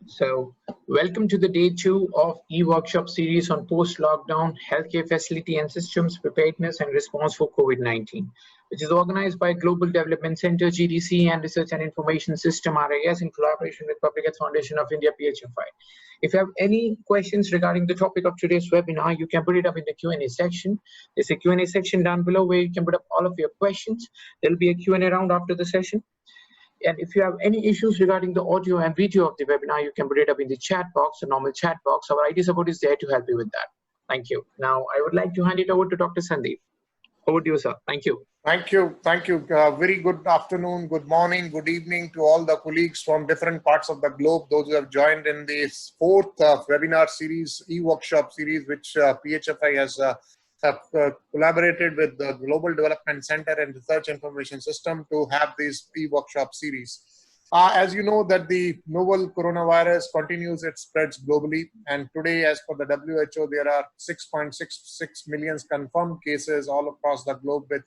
So, welcome to the day two of e-workshop series on post-lockdown healthcare facility and systems preparedness and response for COVID-19, which is organized by Global Development Center (GDC) and Research and Information System (RIS) in collaboration with Public Health Foundation of India (PHFI). If you have any questions regarding the topic of today's webinar, you can put it up in the Q&A section. There's a Q&A section down below where you can put up all of your questions. There'll be a Q&A round after the session. And if you have any issues regarding the audio and video of the webinar, you can put it up in the chat box, the normal chat box. Our IT support is there to help you with that. Thank you. Now, I would like to hand it over to Dr. Sandeep. Over to you, sir. Thank you. Thank you. Thank you. Very good afternoon, good morning, good evening to all the colleagues from different parts of the globe, those who have joined in this fourth webinar series, e-workshop series, which PHFI has collaborated with the Global Development Center and Research Information System to have this e-workshop series. As you know that the novel coronavirus continues its spreads globally, and today as per the WHO there are 6.66 million confirmed cases all across the globe with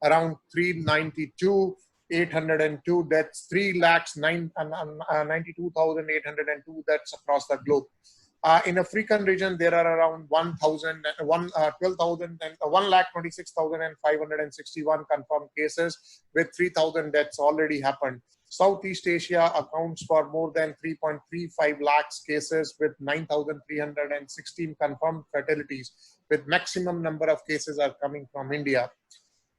around 392,802 deaths, 3,92,802 deaths across the globe. In African region, there are around 1,26,561 confirmed cases with 3,000 deaths already happened. Southeast Asia accounts for more than 3.35 lakhs cases with 9,316 confirmed fatalities, with maximum number of cases are coming from India.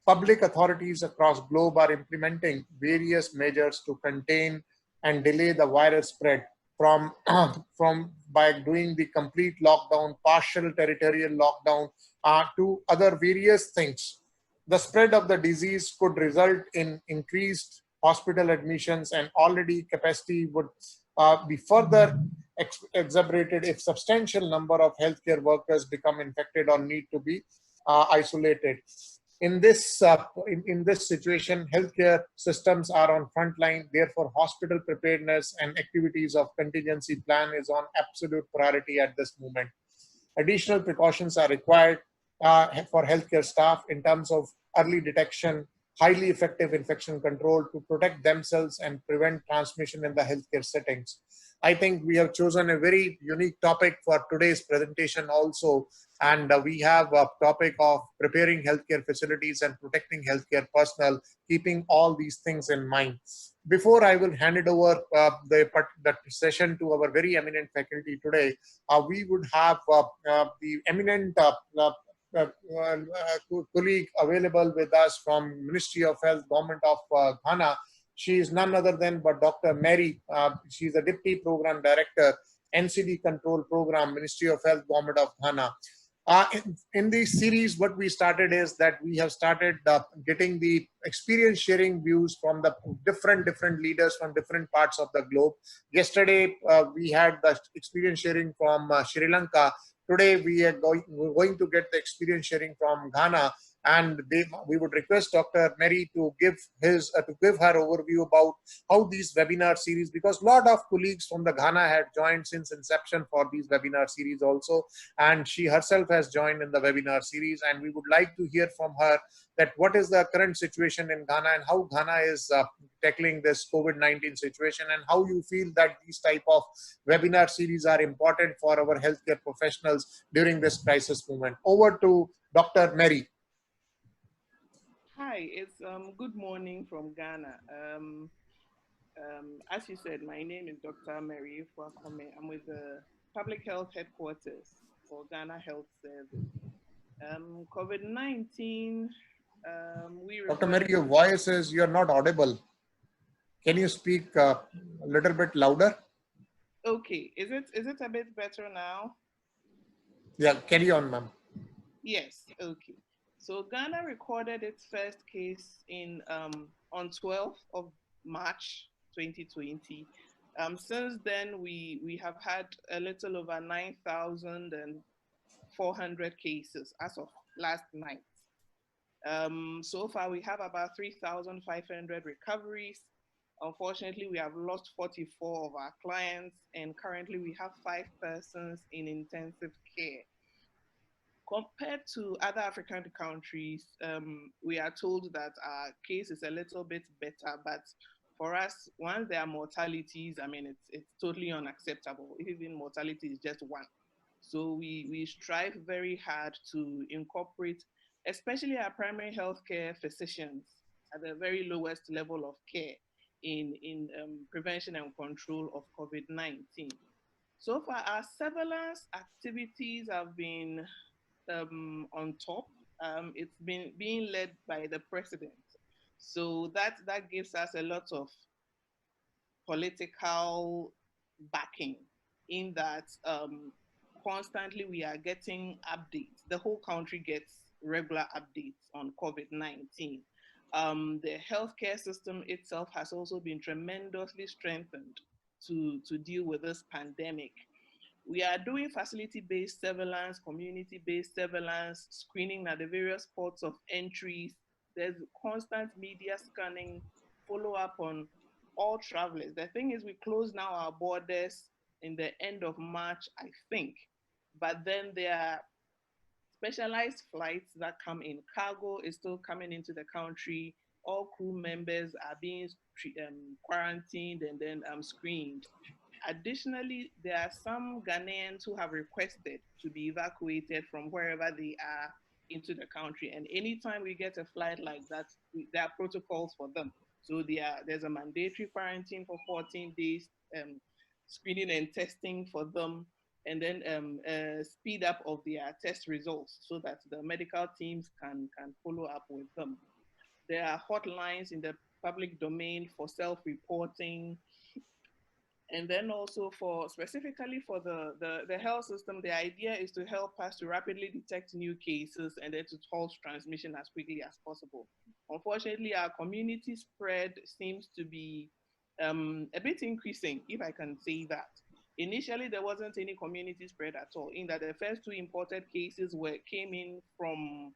Public authorities across globe are implementing various measures to contain and delay the virus spread from by doing the complete lockdown, partial territorial lockdown, to other various things. The spread of the disease could result in increased hospital admissions, and already capacity would be further exacerbated if substantial number of healthcare workers become infected or need to be isolated. In this situation, healthcare systems are on front line. Therefore, hospital preparedness and activities of contingency plan is on absolute priority at this moment. Additional precautions are required for healthcare staff in terms of early detection, highly effective infection control to protect themselves and prevent transmission in the healthcare settings. I think we have chosen a very unique topic for today's presentation also, and we have a topic of preparing healthcare facilities and protecting healthcare personnel, keeping all these things in mind. Before I will hand it over the session to our very eminent faculty today, we would have the eminent colleague available with us from Ministry of Health, Government of Ghana. She is none other than but Dr. Mary. She is the Deputy Program Director, NCD Control Program, Ministry of Health, Government of Ghana. In this series, what we started is that we have started getting the experience sharing views from the different leaders from different parts of the globe. Yesterday, we had the experience sharing from Sri Lanka. Today, we are going to get the experience sharing from Ghana. And we would request Dr. Mary to give her overview about how these webinar series, because a lot of colleagues from the Ghana had joined since inception for these webinar series also, and she herself has joined in the webinar series, and we would like to hear from her that what is the current situation in Ghana and how Ghana is tackling this COVID-19 situation, and how you feel that these type of webinar series are important for our healthcare professionals during this crisis moment. Over to Dr. Mary. Hi, it's good morning from Ghana. As you said, my name is Dr. Mary Fuakome. I'm with the Public Health Headquarters for Ghana Health Service. COVID-19, Dr. Mary, your voice is, you're not audible. Can you speak a little bit louder? Okay, is it a bit better now? Yeah, carry on, ma'am. Yes, okay. So Ghana recorded its first case on 12th of March 2020. Since then, we have had a little over 9,400 cases as of last night. So far, we have about 3,500 recoveries. Unfortunately, we have lost 44 of our clients, and currently we have 5 persons in intensive care. Compared to other African countries, we are told that our case is a little bit better, but for us, once there are mortalities, I mean, it's totally unacceptable. Even mortality is just one. So we strive very hard to incorporate, especially our primary healthcare physicians at the very lowest level of care in prevention and control of COVID-19. So far, our surveillance activities have been on top. It's been being led by the president. So that gives us a lot of political backing in that constantly we are getting updates. The whole country gets regular updates on COVID-19. The healthcare system itself has also been tremendously strengthened to deal with this pandemic. We are doing facility-based surveillance, community-based surveillance, screening at the various ports of entries. There's constant media scanning, follow up on all travelers. The thing is, we close now our borders in the end of March, I think. But then there are specialized flights that come in. Cargo is still coming into the country. All crew members are being quarantined and then screened. Additionally, there are some Ghanaians who have requested to be evacuated from wherever they are into the country. And anytime we get a flight like that, there are protocols for them. So there's a mandatory quarantine for 14 days, screening and testing for them, and then speed up of their test results so that the medical teams can follow up with them. There are hotlines in the public domain for self-reporting. And then also for specifically for the health system, the idea is to help us to rapidly detect new cases and then to halt transmission as quickly as possible. Unfortunately, our community spread seems to be a bit increasing, if I can say that. Initially, there wasn't any community spread at all, in that the first two imported cases came in from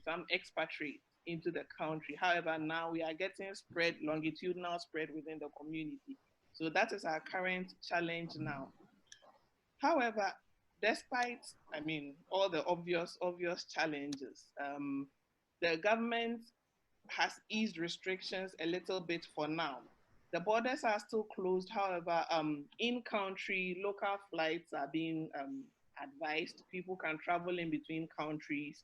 some expatriates into the country. However, now we are getting longitudinal spread within the community. So that is our current challenge now. However, despite, I mean, all the obvious challenges, the government has eased restrictions a little bit for now. The borders are still closed. However, in-country local flights are being advised. People can travel in between countries.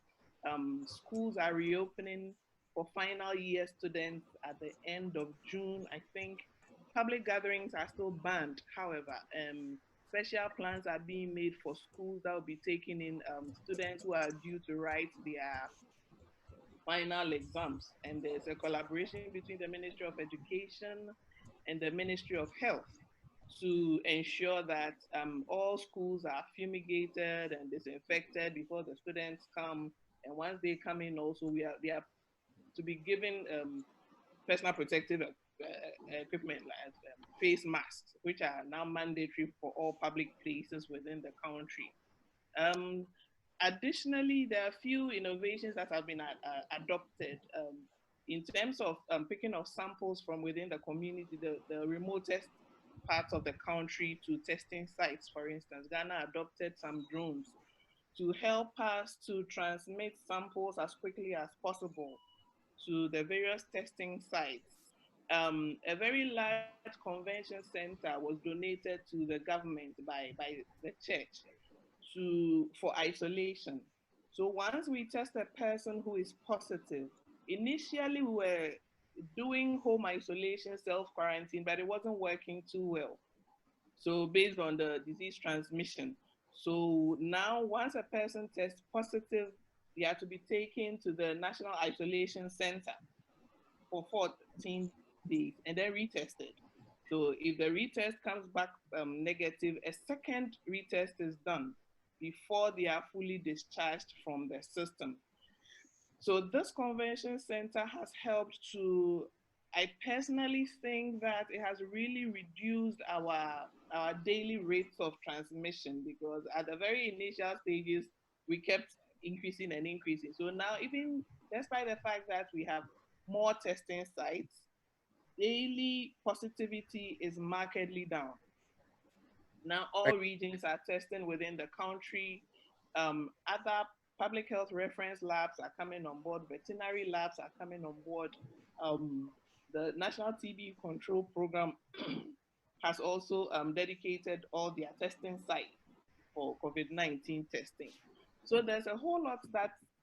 Schools are reopening for final year students at the end of June, I think. Public gatherings are still banned. However, special plans are being made for schools that will be taking in students who are due to write their final exams. And there's a collaboration between the Ministry of Education and the Ministry of Health to ensure that all schools are fumigated and disinfected before the students come. And once they come in also, they are to be given personal protective equipment like face masks, which are now mandatory for all public places within the country. Additionally, there are a few innovations that have been adopted in terms of picking of samples from within the community, the remotest parts of the country to testing sites. For instance, Ghana adopted some drones to help us to transmit samples as quickly as possible to the various testing sites. A very large convention center was donated to the government by the church for isolation. So once we test a person who is positive, initially we were doing home isolation, self-quarantine, but it wasn't working too well. So based on the disease transmission. So now once a person tests positive, they are to be taken to the National Isolation Center for 14 days and then retested. So if the retest comes back negative, a second retest is done before they are fully discharged from the system. So this convention center has helped to, I personally think that it has really reduced our daily rates of transmission, because at the very initial stages, we kept increasing and increasing. So now, even despite the fact that we have more testing sites, daily positivity is markedly down. Now all regions are testing within the country. Other public health reference labs are coming on board. Veterinary labs are coming on board. the National TB Control Program has also dedicated all their testing sites for COVID-19 testing. So there's a whole lot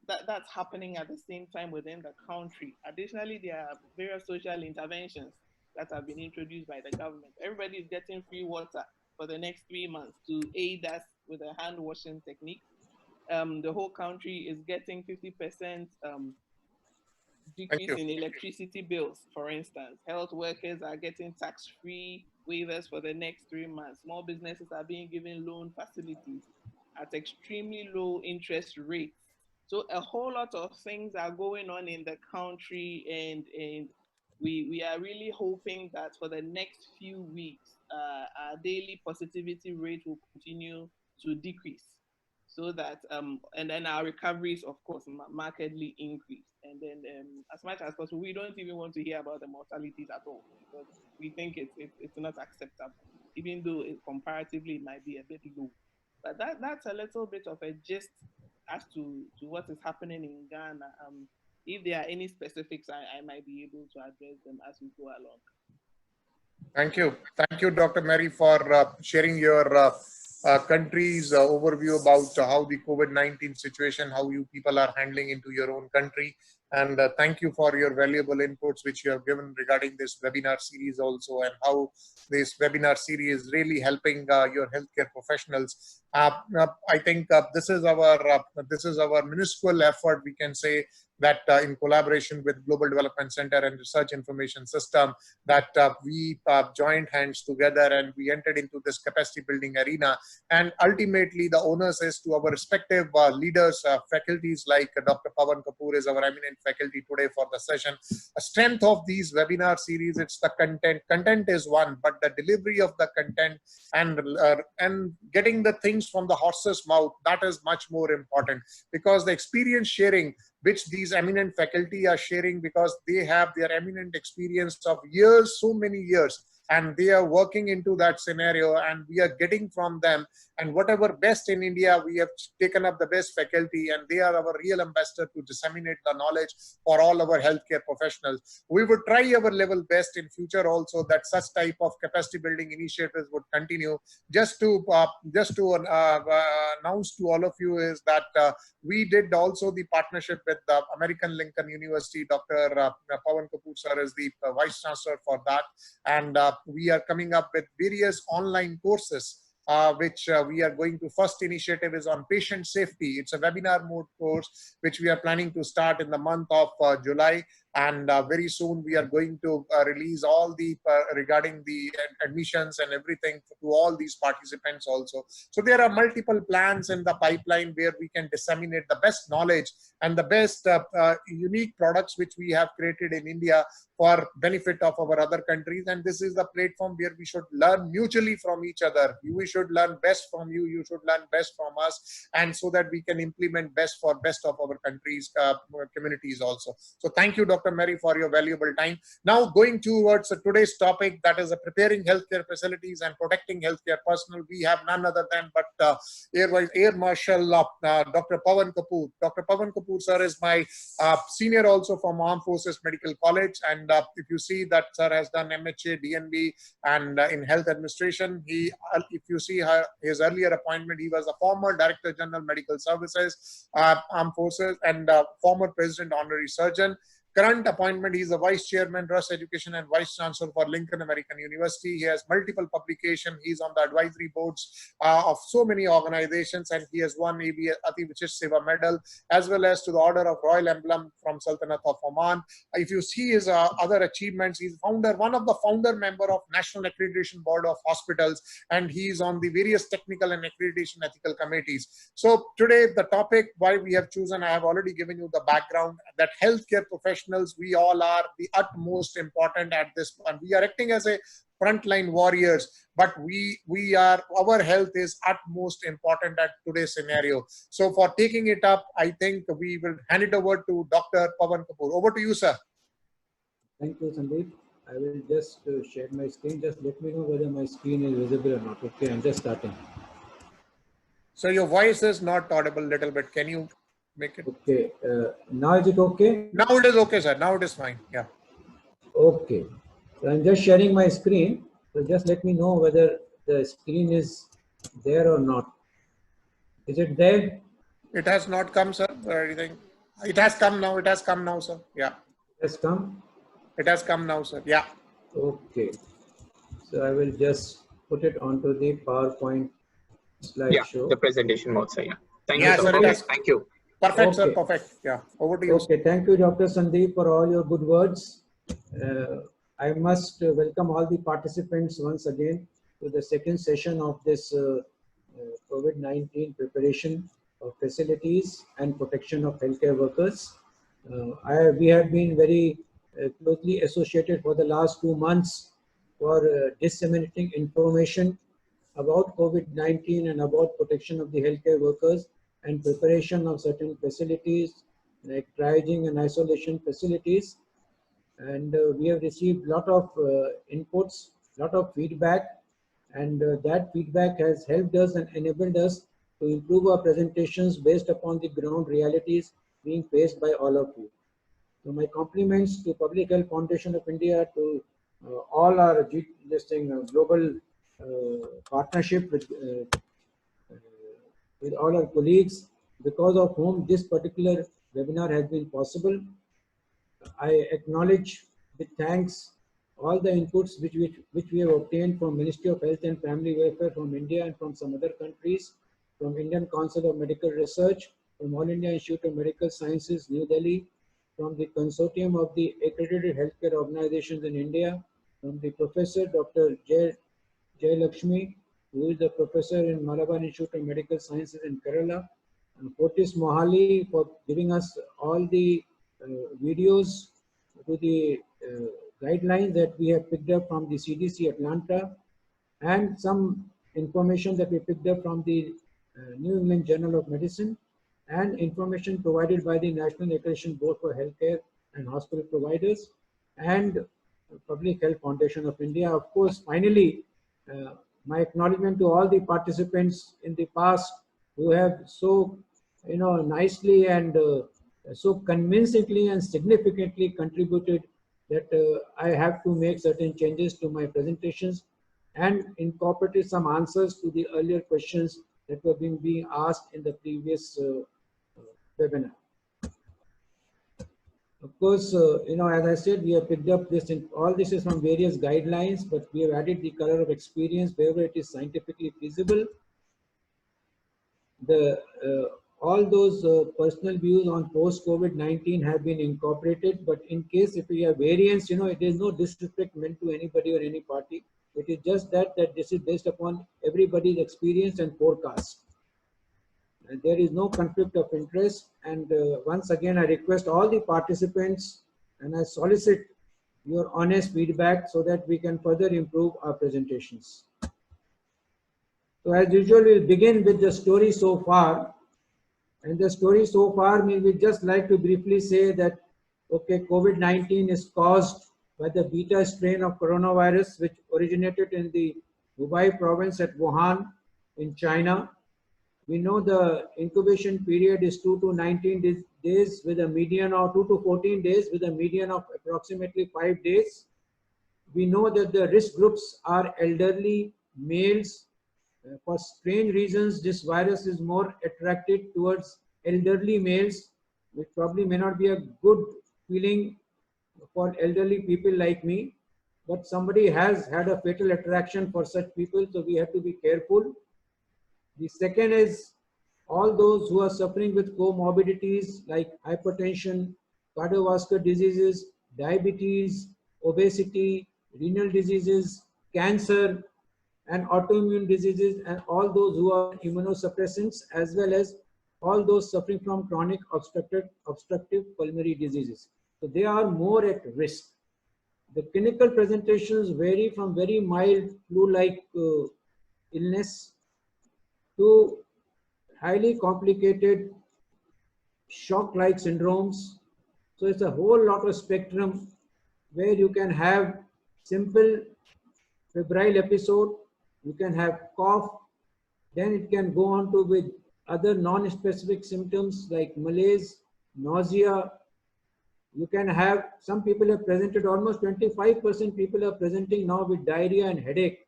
that's happening at the same time within the country. Additionally, there are various social interventions that have been introduced by the government. Everybody is getting free water for the next 3 months to aid us with a hand washing technique. The whole country is getting 50% decrease in electricity bills, for instance. Health workers are getting tax-free waivers for the next 3 months. Small businesses are being given loan facilities at extremely low interest rates. So a whole lot of things are going on in the country, and we are really hoping that for the next few weeks, our daily positivity rate will continue to decrease, so that and then our recoveries, of course, markedly increase. And then as much as possible, we don't even want to hear about the mortalities at all, because we think it's not acceptable, even though comparatively it might be a bit low. But that's a little bit of a gist as to what is happening in Ghana. If there are any specifics, I might be able to address them as we go along. Thank you, Dr. Mary, for sharing your country's overview about how the COVID-19 situation, how you people are handling into your own country. And thank you for your valuable inputs which you have given regarding this webinar series also, and how this webinar series is really helping your healthcare professionals. I think this is our minuscule effort, we can say, that in collaboration with Global Development Center and Research Information System, that we joined hands together and we entered into this capacity building arena. And ultimately, the onus is to our respective leaders, faculties like Dr. Pawan Kapoor is our eminent faculty today for the session. A strength of these webinar series, it's the content. Content is one, but the delivery of the content and getting the things from the horse's mouth, that is much more important, because the experience sharing which these eminent faculty are sharing, because they have their eminent experience of years, so many years, and they are working into that scenario, and we are getting from them. And whatever best in India, we have taken up the best faculty, and they are our real ambassador to disseminate the knowledge for all our healthcare professionals. We would try our level best in future also that such type of capacity building initiatives would continue. Just to announce to all of you is that we did also the partnership with the American Lincoln University. Dr. Pawan Kapoor sir is the Vice Chancellor for that. And we are coming up with various online courses which we are going to. First initiative is on patient safety. It's a webinar mode course which we are planning to start in the month of July. And very soon we are going to release all the regarding the admissions and everything to all these participants also. So there are multiple plans in the pipeline where we can disseminate the best knowledge and the best unique products which we have created in India for benefit of our other countries. And this is the platform where we should learn mutually from each other. We should learn best from you, you should learn best from us, and so that we can implement best for best of our countries, communities also. So thank you, Dr. Mary, for your valuable time. Now going towards today's topic, that is preparing healthcare facilities and protecting healthcare personnel. We have none other than but Air Marshal Dr. Pawan Kapoor. Dr. Pawan Kapoor sir is my senior also from Armed Forces Medical College, and if you see that sir has done MHA, DNB, and in health administration. If you see his earlier appointment, he was a former Director General Medical Services, Armed Forces, and former President Honorary Surgeon. Current appointment, he is the Vice Chairman, Rush Education and Vice Chancellor for Lincoln American University. He has multiple publications. He's on the advisory boards of so many organizations, and he has won Ati Vichish Seva Medal, as well as to the Order of Royal Emblem from Sultanate of Oman. If you see his other achievements, he's one of the founder member of National Accreditation Board of Hospitals, and he's on the various technical and accreditation ethical committees. So today, the topic why we have chosen, I have already given you the background, that healthcare professionals, we all are the utmost important at this point. We are acting as a frontline warriors, but our health is utmost important at today's scenario. So for taking it up, I think we will hand it over to Dr. Pawan Kapoor. Over to you, sir. Thank you, Sandeep. I will just share my screen. Just let me know whether my screen is visible or not. Okay, I'm just starting. So your voice is not audible a little bit. Can you make it? Okay. Now is it okay? Now it is okay, sir. Now it is fine. Yeah. Okay. So I'm just sharing my screen. So just let me know whether the screen is there or not. Is it there? It has not come, sir, or anything. It has come now. It has come now, sir. Yeah. It has come? It has come now, sir. Yeah. Okay. So I will just put it onto the PowerPoint Yeah, slideshow. the presentation mode, sir. Yeah. Thank Yeah, you, sir. sir, it Perfect. has- Thank you. Perfect, sir. Okay. Perfect. Yeah. Over to you. Sir. Okay, thank you, Dr. Sandeep, for all your good words. I must welcome all the participants once again to the second session of this COVID-19 preparation of facilities and protection of healthcare workers. We have been very closely associated for the last 2 months for disseminating information about COVID-19 and about protection of the healthcare workers and preparation of certain facilities like triaging and isolation facilities. And we have received a lot of inputs, lot of feedback, and that feedback has helped us and enabled us to improve our presentations based upon the ground realities being faced by all of you. So my compliments to Public Health Foundation of India, to all our global partnership with all our colleagues, because of whom this particular webinar has been possible. I acknowledge with thanks all the inputs which we have obtained from Ministry of Health and Family Welfare from India and from some other countries, from Indian Council of Medical Research, from All India Institute of Medical Sciences, New Delhi, from the consortium of the accredited healthcare organizations in India, from the Professor Dr. Jay Lakshmi, who is the professor in Malabar Institute of Medical Sciences in Kerala, and Fortis Mohali for giving us all the videos to the guidelines that we have picked up from the CDC Atlanta, and some information that we picked up from the New England Journal of Medicine, and information provided by the National Accreditation Board for Healthcare and Hospital Providers and Public Health Foundation of India. Of course, finally, my acknowledgement to all the participants in the past who have so nicely and so convincingly and significantly contributed that I have to make certain changes to my presentations and incorporated some answers to the earlier questions that were being asked in the previous webinar. Of course, as I said, we have picked up this, all this is from various guidelines, but we have added the color of experience wherever it is scientifically feasible. All those personal views on post-COVID-19 have been incorporated, but in case if we have variance, it is no disrespect meant to anybody or any party. It is just that this is based upon everybody's experience and forecast. And there is no conflict of interest. And once again, I request all the participants and I solicit your honest feedback so that we can further improve our presentations. So as usual, we'll begin with the story so far. And the story so far, we would just like to briefly say that, okay, COVID-19 is caused by the beta strain of coronavirus, which originated in the Hubei province at Wuhan in China. We know the incubation period is 2 to 19 days with a median of 2 to 14 days with a median of approximately 5 days. We know that the risk groups are elderly, males. For strange reasons, this virus is more attracted towards elderly males, which probably may not be a good feeling for elderly people like me, but somebody has had a fatal attraction for such people, so we have to be careful. The second is all those who are suffering with comorbidities like hypertension, cardiovascular diseases, diabetes, obesity, renal diseases, cancer, and autoimmune diseases, and all those who are immunosuppressants, as well as all those suffering from chronic obstructive pulmonary diseases. So they are more at risk. The clinical presentations vary from very mild flu-like illness to highly complicated shock-like syndromes. So it's a whole lot of spectrum where you can have simple febrile episode, you can have cough, then it can go on to with other non-specific symptoms like malaise, nausea, You can have, some people have presented, almost 25% people are presenting now with diarrhea and headache.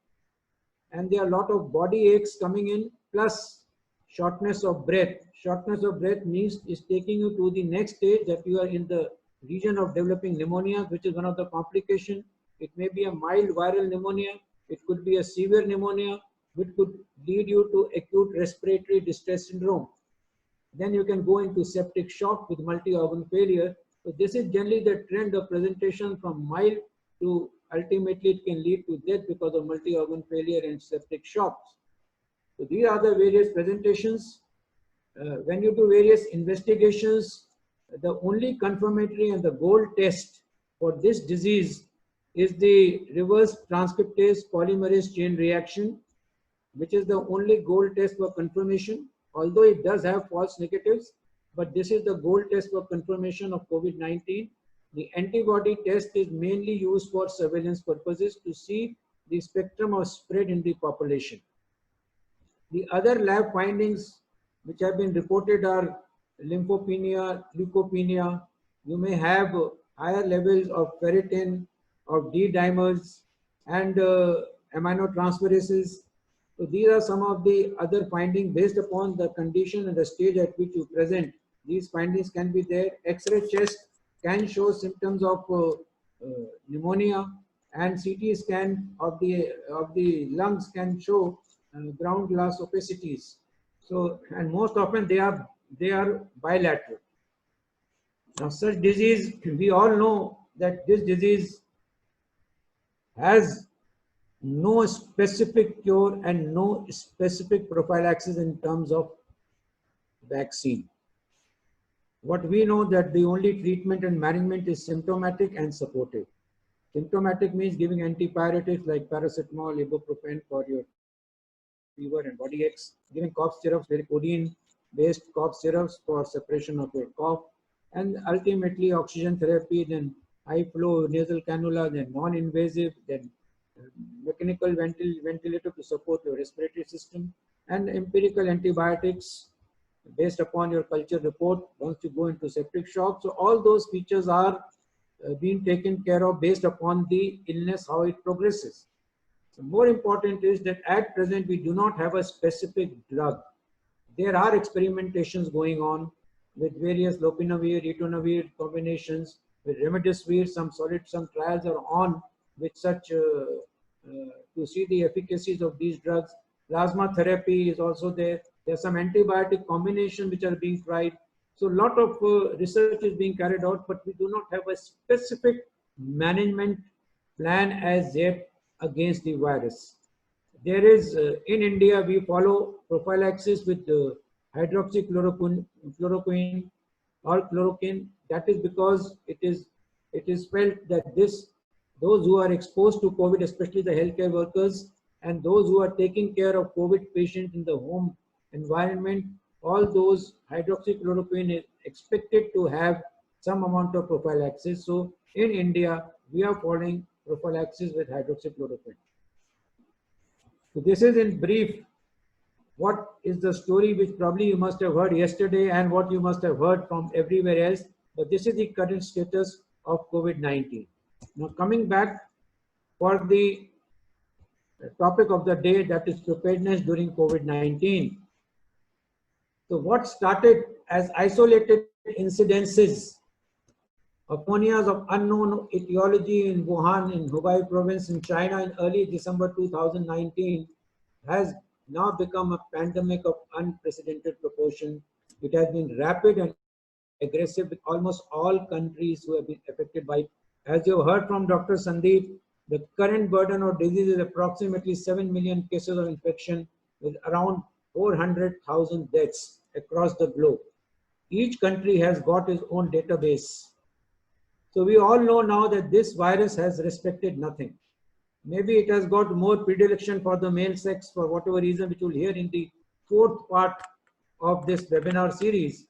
And there are a lot of body aches coming in, plus shortness of breath. Shortness of breath means is taking you to the next stage, that you are in the region of developing pneumonia, which is one of the complications. It may be a mild viral pneumonia. It could be a severe pneumonia, which could lead you to acute respiratory distress syndrome. Then you can go into septic shock with multi-organ failure. So this is generally the trend of presentation, from mild to ultimately it can lead to death because of multi-organ failure and septic shocks. So these are the various presentations. When you do various investigations, the only confirmatory and the gold test for this disease is the reverse transcriptase polymerase chain reaction, which is the only gold test for confirmation, although it does have false negatives, but this is the gold test for confirmation of COVID-19. The antibody test is mainly used for surveillance purposes to see the spectrum of spread in the population. The other lab findings which have been reported are lymphopenia, leukopenia. You may have higher levels of ferritin, of D-dimers, and aminotransferases. So these are some of the other findings based upon the condition and the stage at which you present. These findings can be there. X-ray chest can show symptoms of pneumonia, and CT scan of the lungs can show ground glass opacities. So, and most often they are bilateral. Now, such disease, we all know that this disease has no specific cure and no specific prophylaxis in terms of vaccine. What we know that the only treatment and management is symptomatic and supportive. Symptomatic means giving antipyretics like paracetamol, ibuprofen for your fever and body aches, giving cough syrups, very codeine-based cough syrups for suppression of your cough, and ultimately oxygen therapy, then high flow nasal cannula, then non-invasive, then mechanical ventilator to support your respiratory system, and empirical antibiotics based upon your culture report once you go into septic shock. So all those features are being taken care of based upon the illness, how it progresses. So more important is that at present we do not have a specific drug. There are experimentations going on with various lopinavir, ritonavir combinations, with remdesivir. Some trials are on with such to see the efficacies of these drugs. Plasma therapy is also there. There are some antibiotic combinations which are being tried. So a lot of research is being carried out, but we do not have a specific management plan as yet against the virus. There is, in India, we follow prophylaxis with hydroxychloroquine or chloroquine. That is because it is felt that those who are exposed to COVID, especially the healthcare workers, and those who are taking care of COVID patients in the home environment, all those hydroxychloroquine is expected to have some amount of prophylaxis. So in India, we are following prophylaxis with hydroxychloroquine. So this is in brief what is the story which probably you must have heard yesterday and what you must have heard from everywhere else. But this is the current status of COVID-19. Now coming back for the topic of the day, that is preparedness during COVID-19. So what started as isolated incidences of pneumonias of unknown etiology in Wuhan in Hubei province in China in early December 2019 has now become a pandemic of unprecedented proportion. It has been rapid and aggressive with almost all countries who have been affected by it. As you have heard from Dr. Sandeep, the current burden of disease is approximately 7 million cases of infection with around 400,000 deaths across the globe. Each country has got its own database. So we all know now that this virus has respected nothing. Maybe it has got more predilection for the male sex for whatever reason, which you'll hear in the fourth part of this webinar series,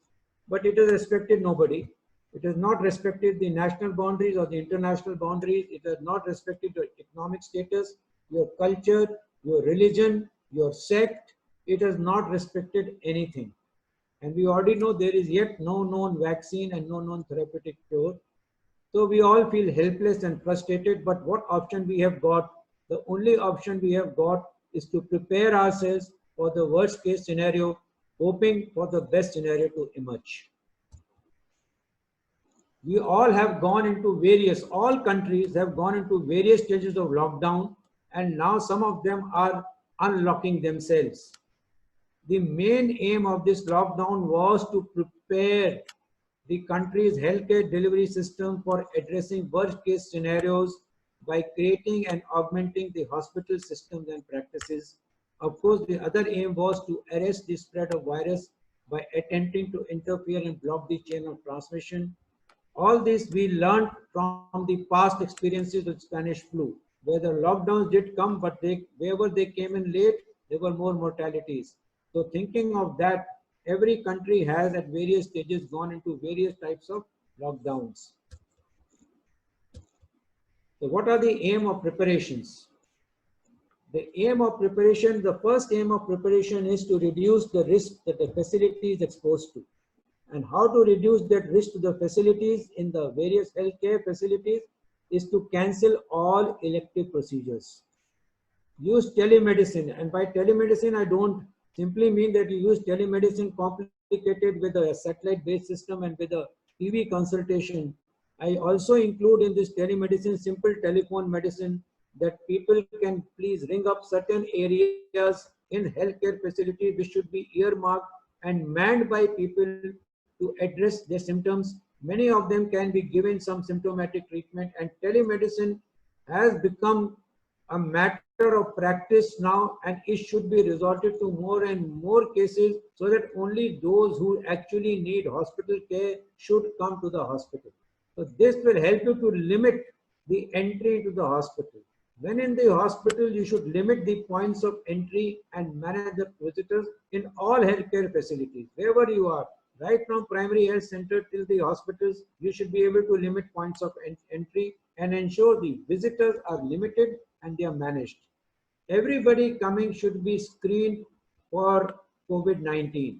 but it has respected nobody. It has not respected the national boundaries or the international boundaries. It has not respected your economic status, your culture, your religion, your sect. It has not respected anything. And we already know there is yet no known vaccine and no known therapeutic cure. So we all feel helpless and frustrated, but what option we have got? The only option we have got is to prepare ourselves for the worst case scenario, hoping for the best scenario to emerge. We all have gone into all countries have gone into various stages of lockdown, and now some of them are unlocking themselves. The main aim of this lockdown was to prepare the country's healthcare delivery system for addressing worst case scenarios by creating and augmenting the hospital systems and practices. Of course, the other aim was to arrest the spread of virus by attempting to interfere and block the chain of transmission. All this we learned from the past experiences with Spanish flu, where the lockdowns did come, but wherever they came in late, there were more mortalities. So thinking of that, every country has at various stages gone into various types of lockdowns. So what are the aim of preparations? The aim of preparation, the first aim of preparation is to reduce the risk that the facility is exposed to. And how to reduce that risk to the facilities in the various healthcare facilities is to cancel all elective procedures. Use telemedicine, and by telemedicine I don't simply mean that you use telemedicine complicated with a satellite-based system and with a TV consultation. I also include in this telemedicine simple telephone medicine that people can please ring up certain areas in healthcare facilities which should be earmarked and manned by people to address their symptoms. Many of them can be given some symptomatic treatment, and telemedicine has become a matter of practice now, and it should be resorted to more and more cases so that only those who actually need hospital care should come to the hospital. So this will help you to limit the entry into the hospital. When in the hospital, you should limit the points of entry and manage the visitors in all healthcare facilities, wherever you are. Right from primary health center till the hospitals, you should be able to limit points of entry and ensure the visitors are limited and they are managed. Everybody coming should be screened for COVID-19,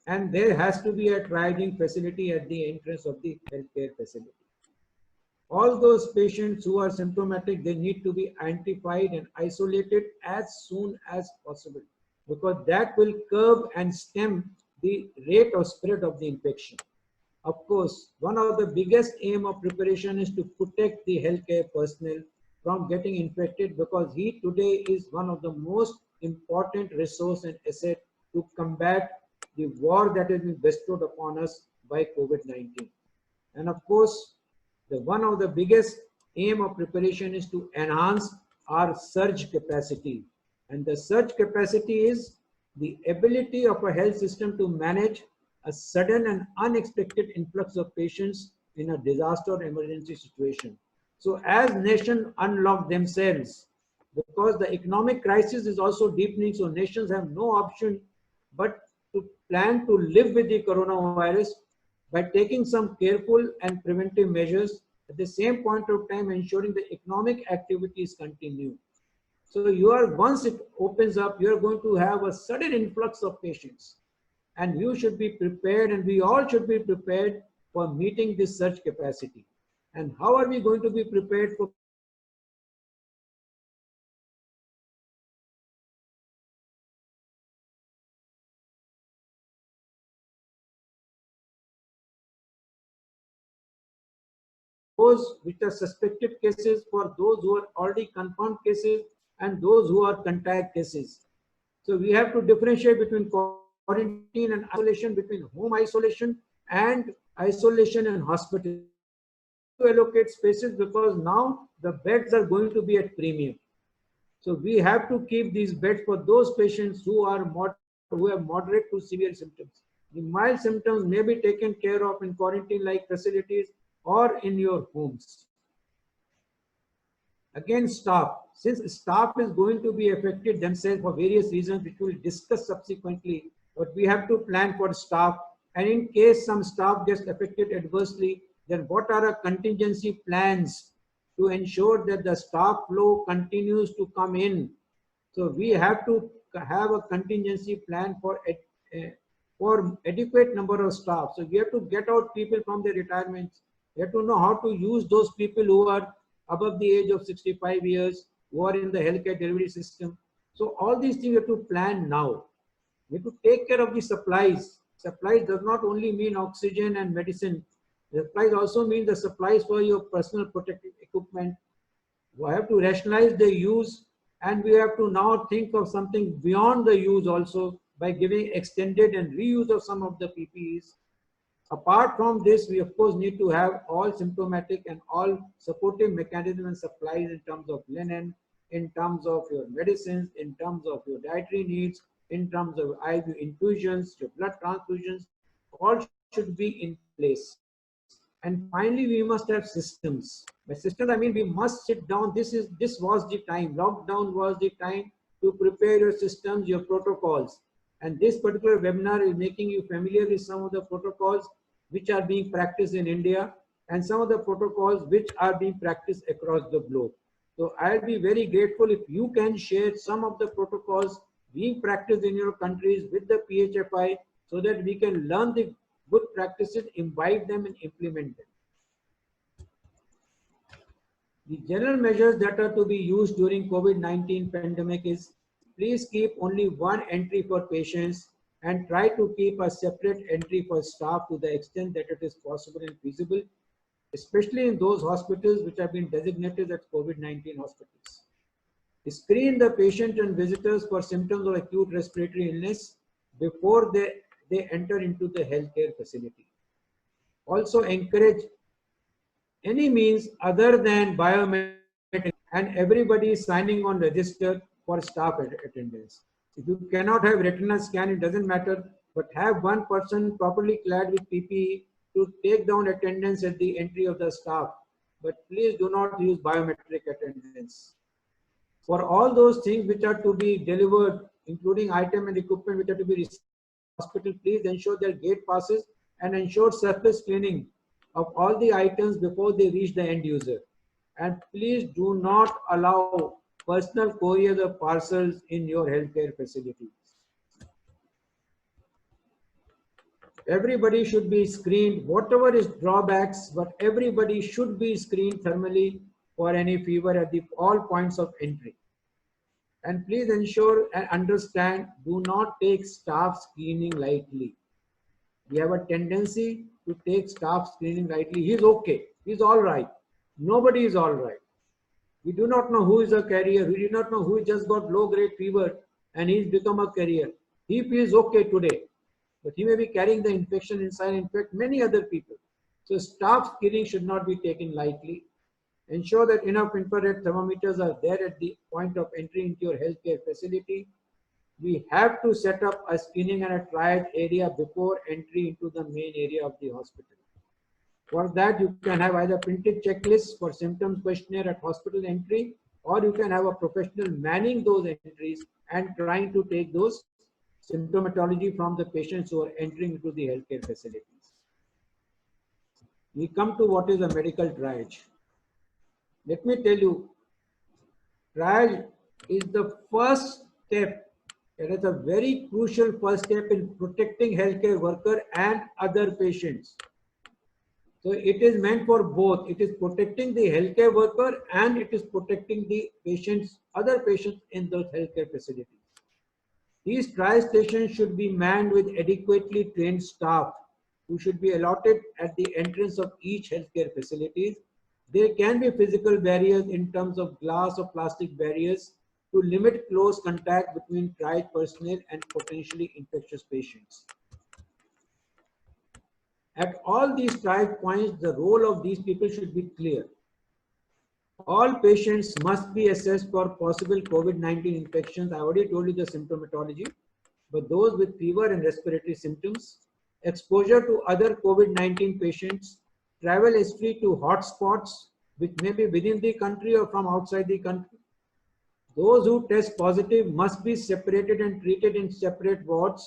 and there has to be a triaging facility at the entrance of the healthcare facility. All those patients who are symptomatic, they need to be identified and isolated as soon as possible, because that will curb and stem the rate of spread of the infection. Of course, one of the biggest aim of preparation is to protect the healthcare personnel from getting infected, because he today is one of the most important resource and asset to combat the war that has been bestowed upon us by COVID-19. And of course, one of the biggest aim of preparation is to enhance our surge capacity. And the surge capacity is the ability of a health system to manage a sudden and unexpected influx of patients in a disaster or emergency situation. So as nations unlock themselves, because the economic crisis is also deepening, so nations have no option but to plan to live with the coronavirus by taking some careful and preventive measures, at the same point of time ensuring the economic activities continue. So once it opens up, you're going to have a sudden influx of patients, and you should be prepared, and we all should be prepared for meeting this surge capacity. And how are we going to be prepared for those which are suspected cases, for those who are already confirmed cases, and those who are contact cases? So we have to differentiate between quarantine and isolation, between home isolation and isolation in hospital. To allocate spaces, because now the beds are going to be at premium. So we have to keep these beds for those patients who have moderate to severe symptoms. The mild symptoms may be taken care of in quarantine-like facilities or in your homes. Again, staff. Since staff is going to be affected themselves for various reasons, which we'll discuss subsequently, but we have to plan for staff. And in case some staff gets affected adversely, then what are our contingency plans to ensure that the staff flow continues to come in? So we have to have a contingency plan for adequate number of staff. So we have to get out people from their retirements. You have to know how to use those people who are above the age of 65 years, who are in the healthcare delivery system. So all these things you have to plan now. You have to take care of the supplies. Supplies does not only mean oxygen and medicine. The supplies also mean the supplies for your personal protective equipment. We have to rationalize the use, and we have to now think of something beyond the use also by giving extended and reuse of some of the PPEs. Apart from this, we of course need to have all symptomatic and all supportive mechanisms and supplies in terms of linen, in terms of your medicines, in terms of your dietary needs, in terms of IV infusions, your blood transfusions, all should be in place. And finally, we must have systems. By systems, I mean we must sit down. This was the time. Lockdown was the time to prepare your systems, your protocols. And this particular webinar is making you familiar with some of the protocols which are being practiced in India and some of the protocols which are being practiced across the globe. So I'll be very grateful if you can share some of the protocols being practiced in your countries with the PHFI so that we can learn the good practices, imbibe them and implement them. The general measures that are to be used during COVID-19 pandemic is please keep only one entry for patients and try to keep a separate entry for staff to the extent that it is possible and feasible, especially in those hospitals which have been designated as COVID-19 hospitals. Screen the patient and visitors for symptoms of acute respiratory illness before they enter into the healthcare facility. Also encourage any means other than biometric and everybody signing on register for staff attendance. If you cannot have retina scan, it doesn't matter, but have one person properly clad with PPE to take down attendance at the entry of the staff. But please do not use biometric attendance. For all those things which are to be delivered, including item and equipment which are to be received in the hospital, please ensure their gate passes and ensure surface cleaning of all the items before they reach the end user. And please do not allow personal couriers or parcels in your healthcare facilities. Everybody should be screened, whatever is drawbacks, but everybody should be screened thermally for any fever at all points of entry. And please ensure and understand, do not take staff screening lightly. We have a tendency to take staff screening lightly. He's okay, he's all right. Nobody is all right. We do not know who is a carrier. We do not know who just got low-grade fever and he's become a carrier. He feels okay today, but he may be carrying the infection inside, in fact, many other people. So staff screening should not be taken lightly. Ensure that enough infrared thermometers are there at the point of entry into your healthcare facility. We have to set up a screening and a triage area before entry into the main area of the hospital. For that, you can have either printed checklists for symptoms questionnaire at hospital entry, or you can have a professional manning those entries and trying to take those symptomatology from the patients who are entering into the healthcare facilities. We come to what is a medical triage. Let me tell you, triage is the first step. It is a very crucial first step in protecting healthcare worker and other patients. So it is meant for both. It is protecting the healthcare worker and it is protecting the patients, other patients in those healthcare facilities. These triage stations should be manned with adequately trained staff who should be allotted at the entrance of each healthcare facilities. There can be physical barriers in terms of glass or plastic barriers to limit close contact between triage personnel and potentially infectious patients. At all these triage points, the role of these people should be clear. All patients must be assessed for possible COVID-19 infections. I already told you the symptomatology, but those with fever and respiratory symptoms, exposure to other COVID-19 patients, travel history to hotspots, which may be within the country or from outside the country. Those who test positive must be separated and treated in separate wards,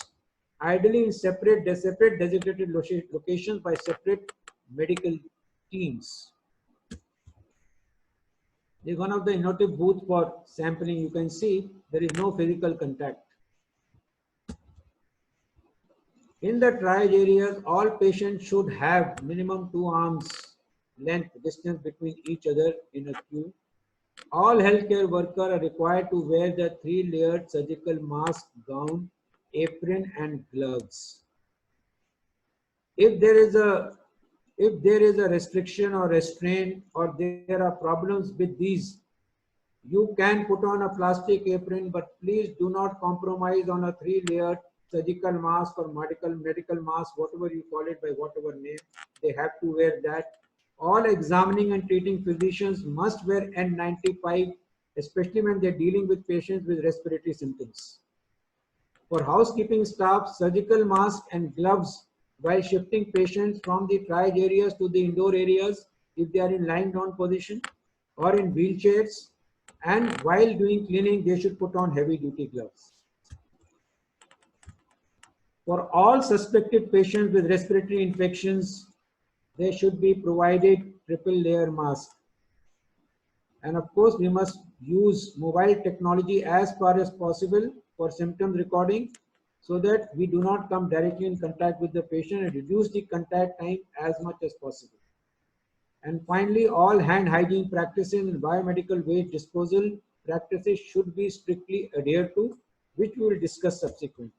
ideally in separate designated locations by separate medical teams. This is one of the innovative booths for sampling. You can see there is no physical contact. In the triage areas, all patients should have minimum 2 arms length distance between each other in a queue. All healthcare workers are required to wear the 3-layered surgical mask, gown, apron and gloves. If there is a restriction or restraint or there are problems with these, you can put on a plastic apron, but please do not compromise on a 3-layered surgical mask or medical mask, whatever you call it by whatever name. They have to wear that. All examining and treating physicians must wear N95, especially when they're dealing with patients with respiratory symptoms. For housekeeping staff, surgical masks and gloves while shifting patients from the triage areas to the indoor areas if they are in lying down position or in wheelchairs, and while doing cleaning they should put on heavy duty gloves. For all suspected patients with respiratory infections, they should be provided triple layer mask. And of course, we must use mobile technology as far as possible for symptom recording so that we do not come directly in contact with the patient and reduce the contact time as much as possible. And finally, all hand hygiene practices and biomedical waste disposal practices should be strictly adhered to, which we will discuss subsequently.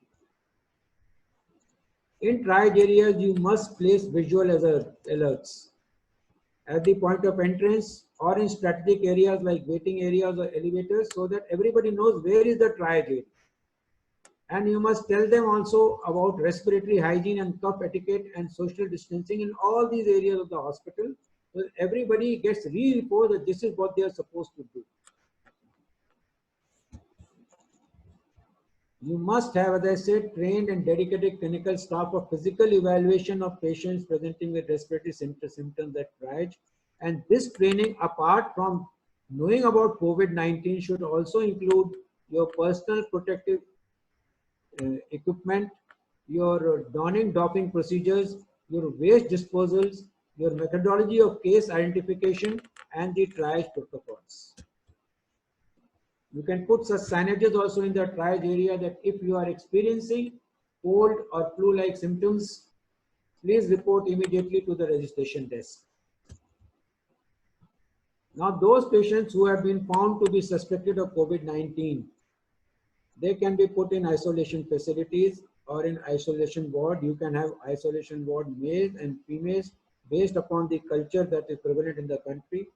In triage areas, you must place visual alerts at the point of entrance or in strategic areas like waiting areas or elevators so that everybody knows where is the triage area. And you must tell them also about respiratory hygiene and cough etiquette and social distancing in all these areas of the hospital, so that everybody gets reinforced that this is what they are supposed to do. You must have, as I said, trained and dedicated clinical staff for physical evaluation of patients presenting with respiratory symptoms at triage. And this training, apart from knowing about COVID-19, should also include your personal protective equipment, your donning doffing procedures, your waste disposals, your methodology of case identification, and the triage protocols. You can put such signages also in the triage area that if you are experiencing cold or flu-like symptoms, please report immediately to the registration desk. Now, those patients who have been found to be suspected of COVID-19, they can be put in isolation facilities or in isolation ward. You can have isolation ward males and females based upon the culture that is prevalent in the country.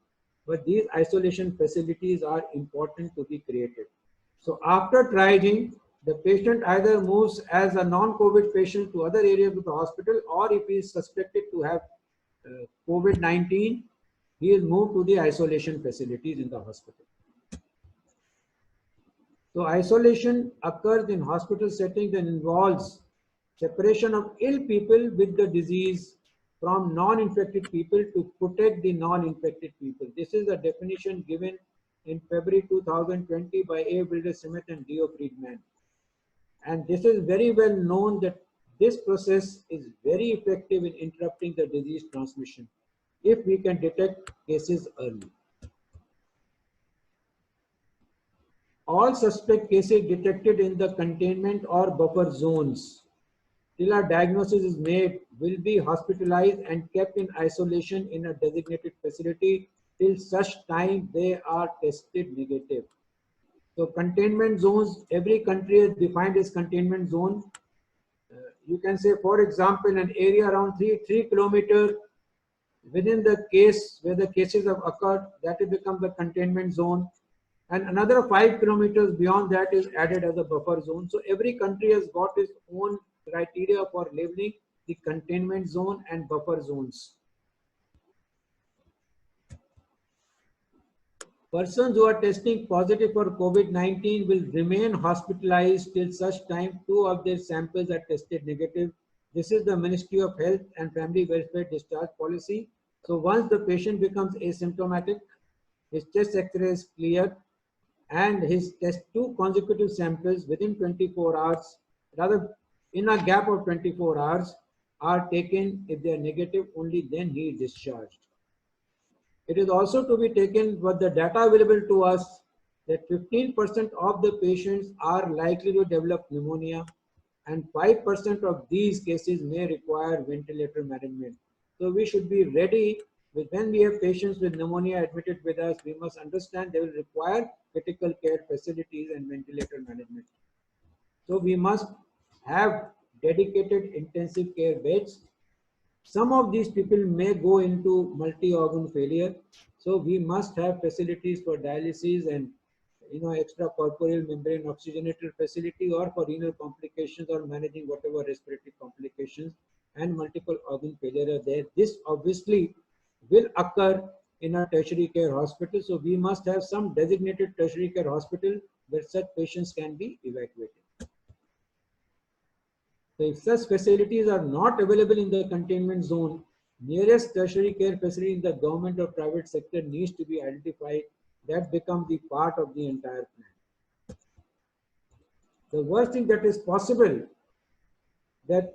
But these isolation facilities are important to be created. So after triaging, the patient either moves as a non-COVID patient to other areas of the hospital, or if he is suspected to have COVID-19, he is moved to the isolation facilities in the hospital. So isolation occurs in hospital settings and involves separation of ill people with the disease from non-infected people to protect the non-infected people. This is the definition given in February 2020 by A. Wilder Smith and D.O. Friedman. And this is very well known that this process is very effective in interrupting the disease transmission if we can detect cases early. All suspect cases detected in the containment or buffer zones till a diagnosis is made will be hospitalized and kept in isolation in a designated facility till such time they are tested negative. So containment zones, every country has defined its containment zone. You can say, for example, an area around 3 kilometers within the case where the cases have occurred, that will become the containment zone. And another 5 kilometers beyond that is added as a buffer zone. So every country has got its own criteria for labeling the containment zone and buffer zones. Persons who are testing positive for COVID-19 will remain hospitalized till such time 2 of their samples are tested negative. This is the Ministry of Health and Family Welfare discharge policy. So once the patient becomes asymptomatic, his chest X-ray is clear, and his test 2 consecutive samples within 24 hours, rather in a gap of 24 hours, are taken. If they are negative, only then he is discharged. It is also to be taken with the data available to us that 15% of the patients are likely to develop pneumonia, and 5% of these cases may require ventilator management. So we should be ready When we have patients with pneumonia admitted with us, we must understand they will require critical care facilities and ventilator management. So we must have dedicated intensive care beds. Some of these people may go into multi-organ failure. So we must have facilities for dialysis and extracorporeal membrane oxygenator facility, or for renal complications or managing whatever respiratory complications and multiple organ failure are there. This obviously will occur in a tertiary care hospital. So we must have some designated tertiary care hospital where such patients can be evacuated. So if such facilities are not available in the containment zone, nearest tertiary care facility in the government or private sector needs to be identified. That becomes the part of the entire plan. The worst thing that is possible, that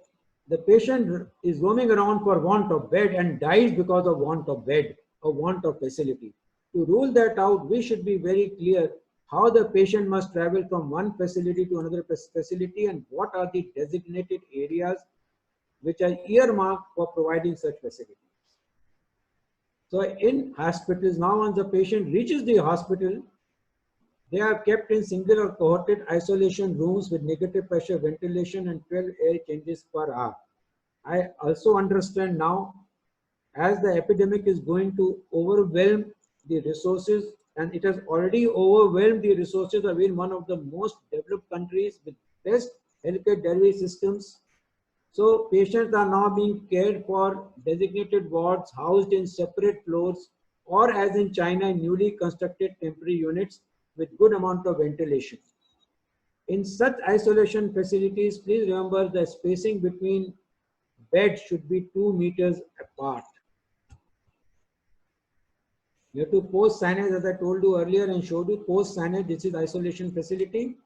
the patient is roaming around for want of bed and dies because of want of bed or want of facility. To rule that out, we should be very clear how the patient must travel from one facility to another facility and what are the designated areas which are earmarked for providing such facilities. So in hospitals, now once the patient reaches the hospital, they are kept in single or cohorted isolation rooms with negative pressure ventilation and 12 air changes per hour. I also understand now, as the epidemic is going to overwhelm the resources, and it has already overwhelmed the resources of one of the most developed countries with best healthcare delivery systems. So patients are now being cared for designated wards housed in separate floors, or as in China, newly constructed temporary units with good amount of ventilation. In such isolation facilities, please remember the spacing between beds should be 2 meters apart. You have to post signage, as I told you earlier and showed you, post signage. This is isolation facility.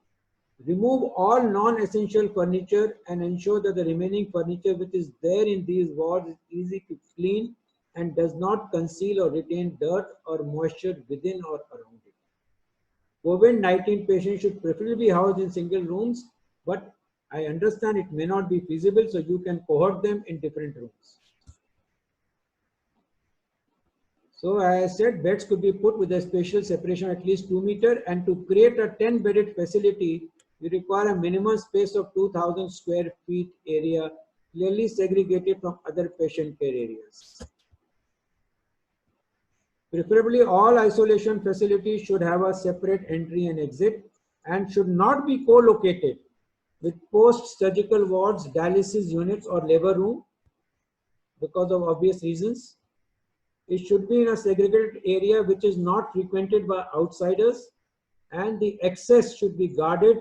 Remove all non-essential furniture and ensure that the remaining furniture which is there in these wards is easy to clean and does not conceal or retain dirt or moisture within or around it. COVID-19 patients should preferably be housed in single rooms, but I understand it may not be feasible, so you can cohort them in different rooms. So as I said, beds could be put with a spatial separation at least 2 meters, and to create a 10-bedded facility, you require a minimum space of 2,000 square feet area, clearly segregated from other patient care areas. Preferably, all isolation facilities should have a separate entry and exit and should not be co-located with post-surgical wards, dialysis units, or labor room because of obvious reasons. It should be in a segregated area which is not frequented by outsiders, and the access should be guarded,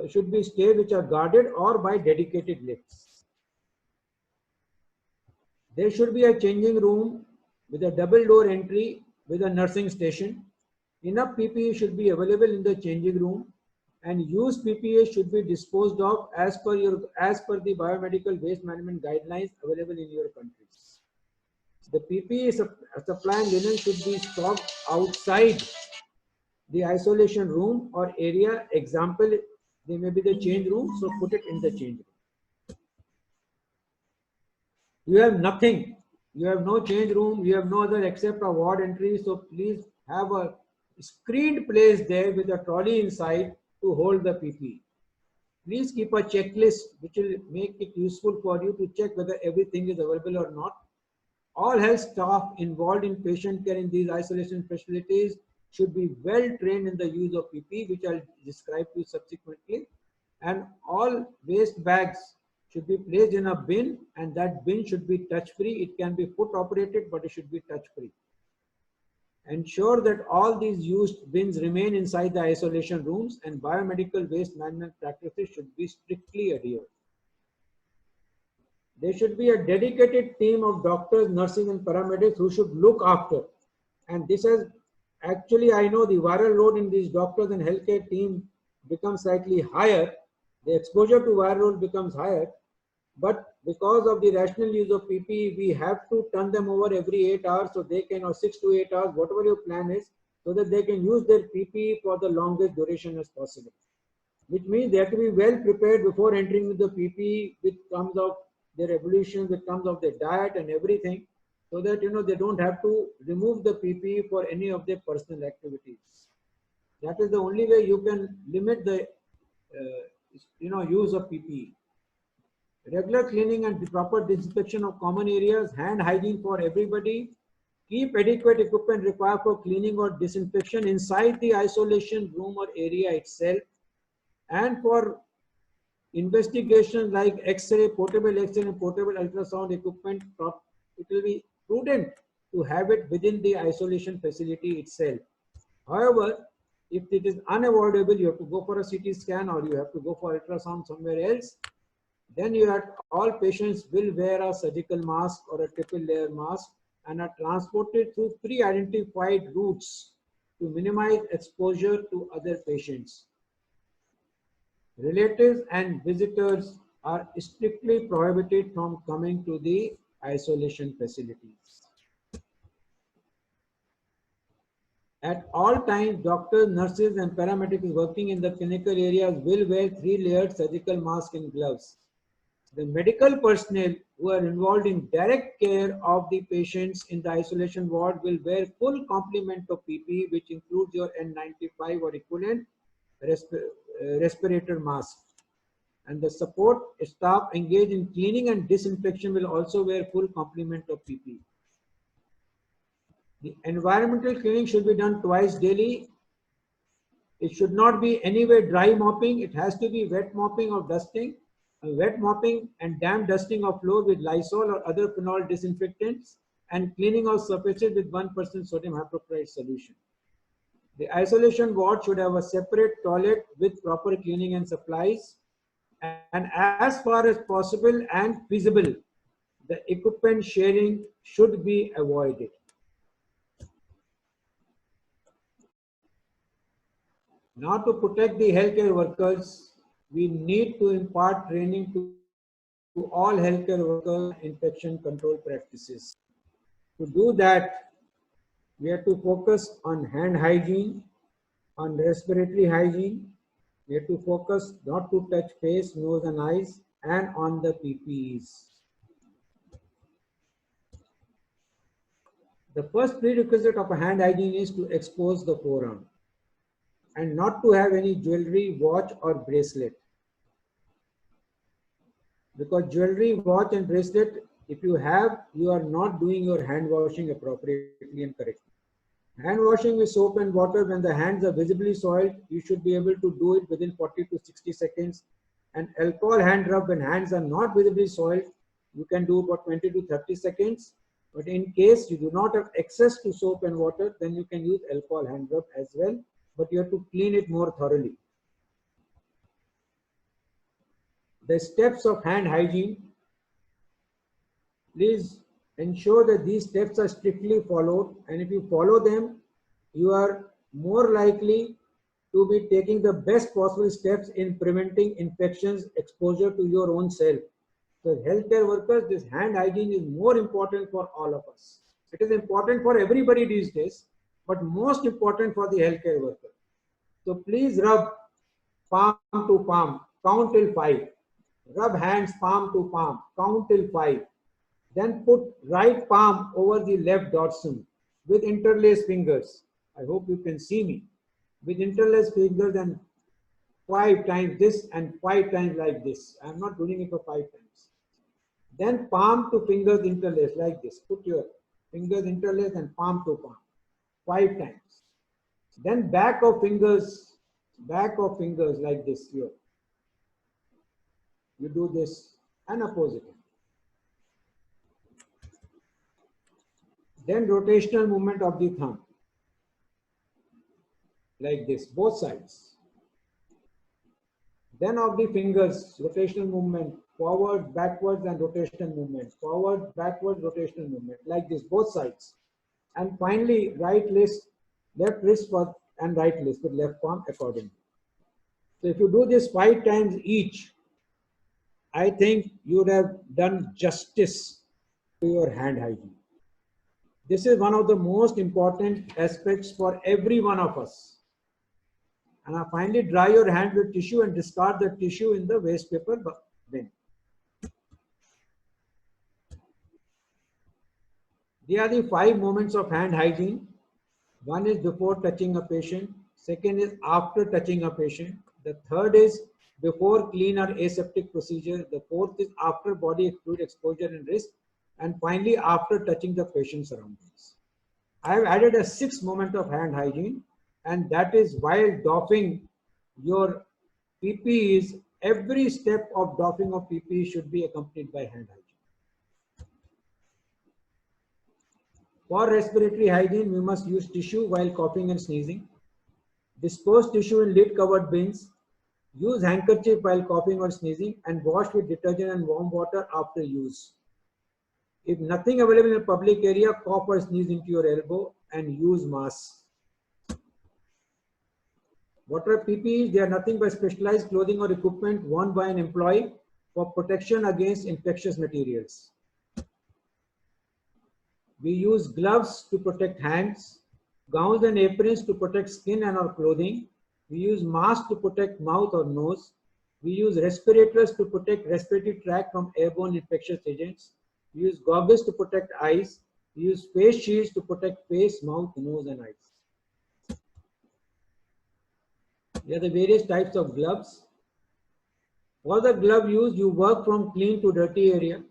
should be stairs which are guarded or by dedicated lifts. There should be a changing room with a double door entry with a nursing station. Enough PPE should be available in the changing room, and used PPE should be disposed of as per the biomedical waste management guidelines available in your countries. The PPE supply and linen should be stocked outside the isolation room or area. Example, they may be the change room, so put it in the change room. You have nothing. You have no change room. You have no other except a ward entry. So please have a screened place there with a trolley inside to hold the PPE. Please keep a checklist which will make it useful for you to check whether everything is available or not. All health staff involved in patient care in these isolation facilities should be well trained in the use of PPE, which I'll describe to you subsequently. And all waste bags should be placed in a bin, and that bin should be touch-free. It can be foot operated, but it should be touch-free. Ensure that all these used bins remain inside the isolation rooms, and biomedical waste management practices should be strictly adhered. There should be a dedicated team of doctors, nurses, and paramedics who should look after. And this has actually, I know the viral load in these doctors and healthcare team becomes slightly higher. The exposure to viral load becomes higher. But because of the rational use of PPE, we have to turn them over every 8 hours so they can, or 6 to 8 hours, whatever your plan is, so that they can use their PPE for the longest duration as possible. Which means they have to be well prepared before entering with the PPE, which comes of their evolution, which comes of their diet and everything. so that they don't have to remove the PPE for any of their personal activities. That is the only way you can limit the use of PPE. Regular cleaning and proper disinfection of common areas, hand hygiene for everybody. Keep adequate equipment required for cleaning or disinfection inside the isolation room or area itself. And for investigation like X-ray, portable X-ray and portable ultrasound equipment, it will be prudent to have it within the isolation facility itself. However, if it is unavoidable, you have to go for a CT scan or you have to go for ultrasound somewhere else, then all patients will wear a surgical mask or a triple layer mask and are transported through pre-identified routes to minimize exposure to other patients. Relatives and visitors are strictly prohibited from coming to the isolation facilities. At all times, doctors, nurses and paramedics working in the clinical areas will wear 3-layered surgical masks and gloves. The medical personnel who are involved in direct care of the patients in the isolation ward will wear full complement of PPE, which includes your N95 or equivalent respirator mask. And the support staff engaged in cleaning and disinfection will also wear full complement of PPE. The environmental cleaning should be done twice daily. It should not be anywhere dry mopping. It has to be wet mopping or dusting. Wet mopping and damp dusting of floor with Lysol or other phenol disinfectants and cleaning of surfaces with 1% sodium hypochlorite solution. The isolation ward should have a separate toilet with proper cleaning and supplies. And as far as possible and feasible, the equipment sharing should be avoided. Now, to protect the healthcare workers, we need to impart training to all healthcare workers on infection control practices. To do that, we have to focus on hand hygiene, on respiratory hygiene. We have to focus not to touch face, nose and eyes, and on the PPEs. The first prerequisite of a hand hygiene is to expose the forearm and not to have any jewelry, watch or bracelet. Because jewelry, watch and bracelet, if you have, you are not doing your hand washing appropriately and correctly. Hand washing with soap and water, when the hands are visibly soiled, you should be able to do it within 40 to 60 seconds. And alcohol hand rub when hands are not visibly soiled, you can do about 20 to 30 seconds. But in case you do not have access to soap and water, then you can use alcohol hand rub as well, but you have to clean it more thoroughly. The steps of hand hygiene, please ensure that these steps are strictly followed, and if you follow them, you are more likely to be taking the best possible steps in preventing infections, exposure to your own self. So healthcare workers, this hand hygiene is more important for all of us. It is important for everybody these days, but most important for the healthcare worker. So please rub palm to palm, count till 5. Rub hands palm to palm, count till 5. Then put right palm over the left dorsum with interlaced fingers. I hope you can see me. With interlaced fingers and 5 times this and 5 times like this. I am not doing it for 5 times. Then palm to fingers interlaced like this. Put your fingers interlaced and palm to palm 5 times. Then back of fingers like this here. You do this and opposite. Then rotational movement of the thumb like this, both sides. Then of the fingers, rotational movement, forward, backwards and rotational movement, forward, backward, rotational movement like this, both sides. And finally, right wrist, left wrist and right wrist with left palm accordingly. So if you do this 5 times each, I think you would have done justice to your hand hygiene. This is one of the most important aspects for every one of us. And finally, dry your hand with tissue and discard the tissue in the waste paper bin. There are the 5 moments of hand hygiene. One is before touching a patient. Second is after touching a patient. The third is before clean or aseptic procedure. The fourth is after body fluid exposure and risk. And finally, after touching the patient's surroundings. I have added a 6th moment of hand hygiene, and that is while doffing your PPEs. Every step of doffing of PPE should be accompanied by hand hygiene. For respiratory hygiene, we must use tissue while coughing and sneezing. Dispose tissue in lid covered bins. Use handkerchief while coughing or sneezing, and wash with detergent and warm water after use. If nothing available in a public area, cough or sneeze into your elbow and use masks. What are PPEs? They are nothing but specialized clothing or equipment worn by an employee for protection against infectious materials. We use gloves to protect hands, gowns and aprons to protect skin and our clothing. We use masks to protect mouth or nose. We use respirators to protect respiratory tract from airborne infectious agents. We use goggles to protect eyes. We use face shields to protect face, mouth, nose and eyes. Here are the various types of gloves. For the glove use, you work from clean to dirty area.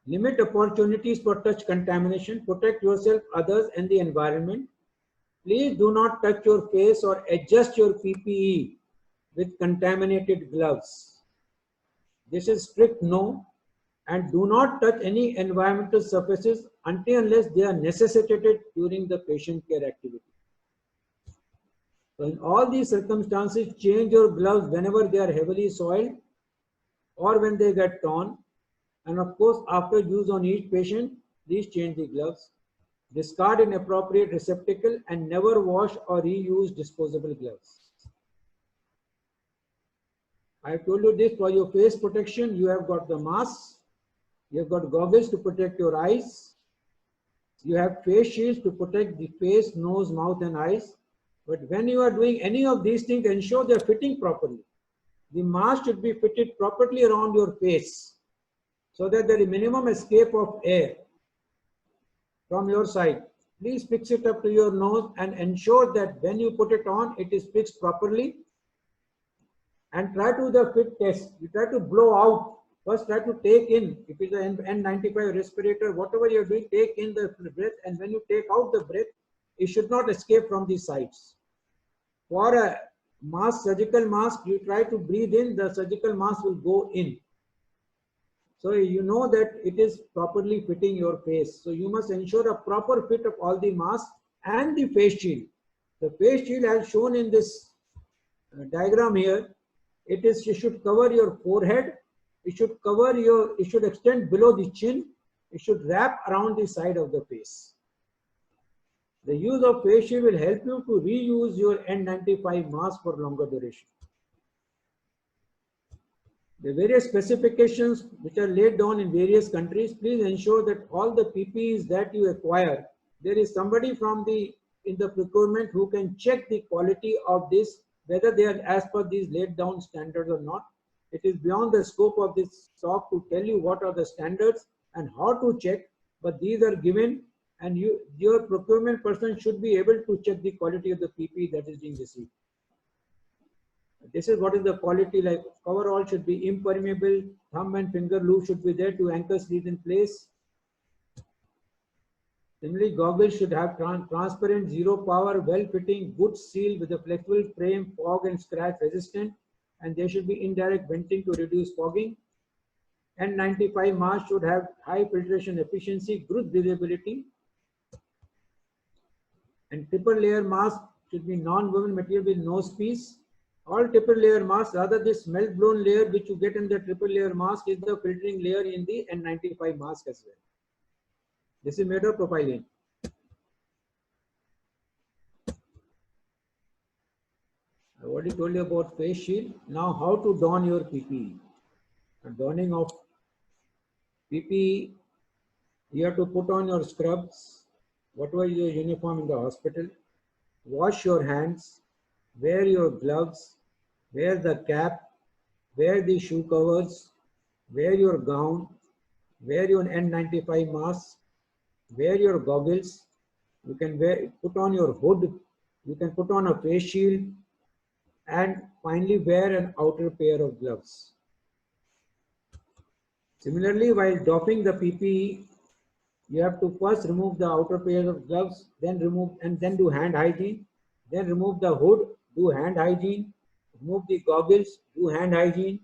Limit opportunities for touch contamination. Protect yourself, others and the environment. Please do not touch your face or adjust your PPE with contaminated gloves. This is strict no. And do not touch any environmental surfaces until unless they are necessitated during the patient care activity. So in all these circumstances, change your gloves whenever they are heavily soiled or when they get torn. And of course, after use on each patient, please change the gloves. Discard in appropriate receptacle and never wash or reuse disposable gloves. I have told you this. For your face protection, you have got the masks. You have got goggles to protect your eyes. You have face shields to protect the face, nose, mouth and eyes. But when you are doing any of these things, ensure they are fitting properly. The mask should be fitted properly around your face so that there is minimum escape of air from your side. Please fix it up to your nose and ensure that when you put it on, it is fixed properly. And try to do the fit test. You try to blow out. First, try to take in, if it's an N95 respirator, whatever you're doing, take in the breath, and when you take out the breath, it should not escape from the sides. For a mask, surgical mask, you try to breathe in, the surgical mask will go in. So you know that it is properly fitting your face. So you must ensure a proper fit of all the masks and the face shield. The face shield as shown in this diagram here, it should cover your forehead. It should extend below the chin. It should wrap around the side of the face. The use of face shield will help you to reuse your N95 mask for longer duration. The various specifications which are laid down in various countries, please ensure that all the PPEs that you acquire, there is somebody in the procurement who can check the quality of this, whether they are as per these laid down standards or not. It is beyond the scope of this talk to tell you what are the standards and how to check, but these are given, and your procurement person should be able to check the quality of the PPE that is being received. This is what is the quality like. Coverall should be impermeable, thumb and finger loop should be there to anchor sleeve in place. Similarly, goggles should have transparent, zero power, well-fitting, good seal with a flexible frame, fog and scratch resistant, and there should be indirect venting to reduce fogging. N95 mask should have high filtration efficiency, good breathability, and triple layer mask should be non-woven material with nose piece. All triple layer masks, rather this melt blown layer which you get in the triple layer mask is the filtering layer in the N95 mask as well. This is made of propylene. I already told you about face shield. Now how to don your PPE. The donning of PPE, you have to put on your scrubs, whatever your uniform in the hospital. Wash your hands, wear your gloves, wear the cap, wear the shoe covers, wear your gown, wear your N95 mask, wear your goggles, you can put on your hood, you can put on a face shield, and finally wear an outer pair of gloves. Similarly, while doffing the PPE, you have to first remove the outer pair of gloves, then do hand hygiene, then remove the hood, do hand hygiene, remove the goggles, do hand hygiene,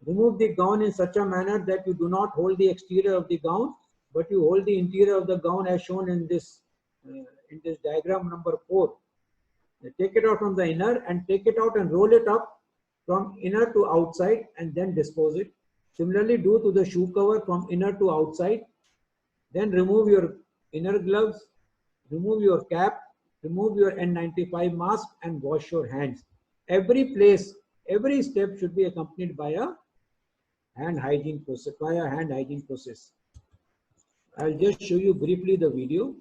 remove the gown in such a manner that you do not hold the exterior of the gown, but you hold the interior of the gown as shown in this diagram number 4. Take it out from the inner and take it out and roll it up from inner to outside and then dispose it. Similarly, do to the shoe cover from inner to outside. Then remove your inner gloves, remove your cap, remove your N95 mask and wash your hands. Every place, every step should be accompanied by a hand hygiene process. I'll just show you briefly the video.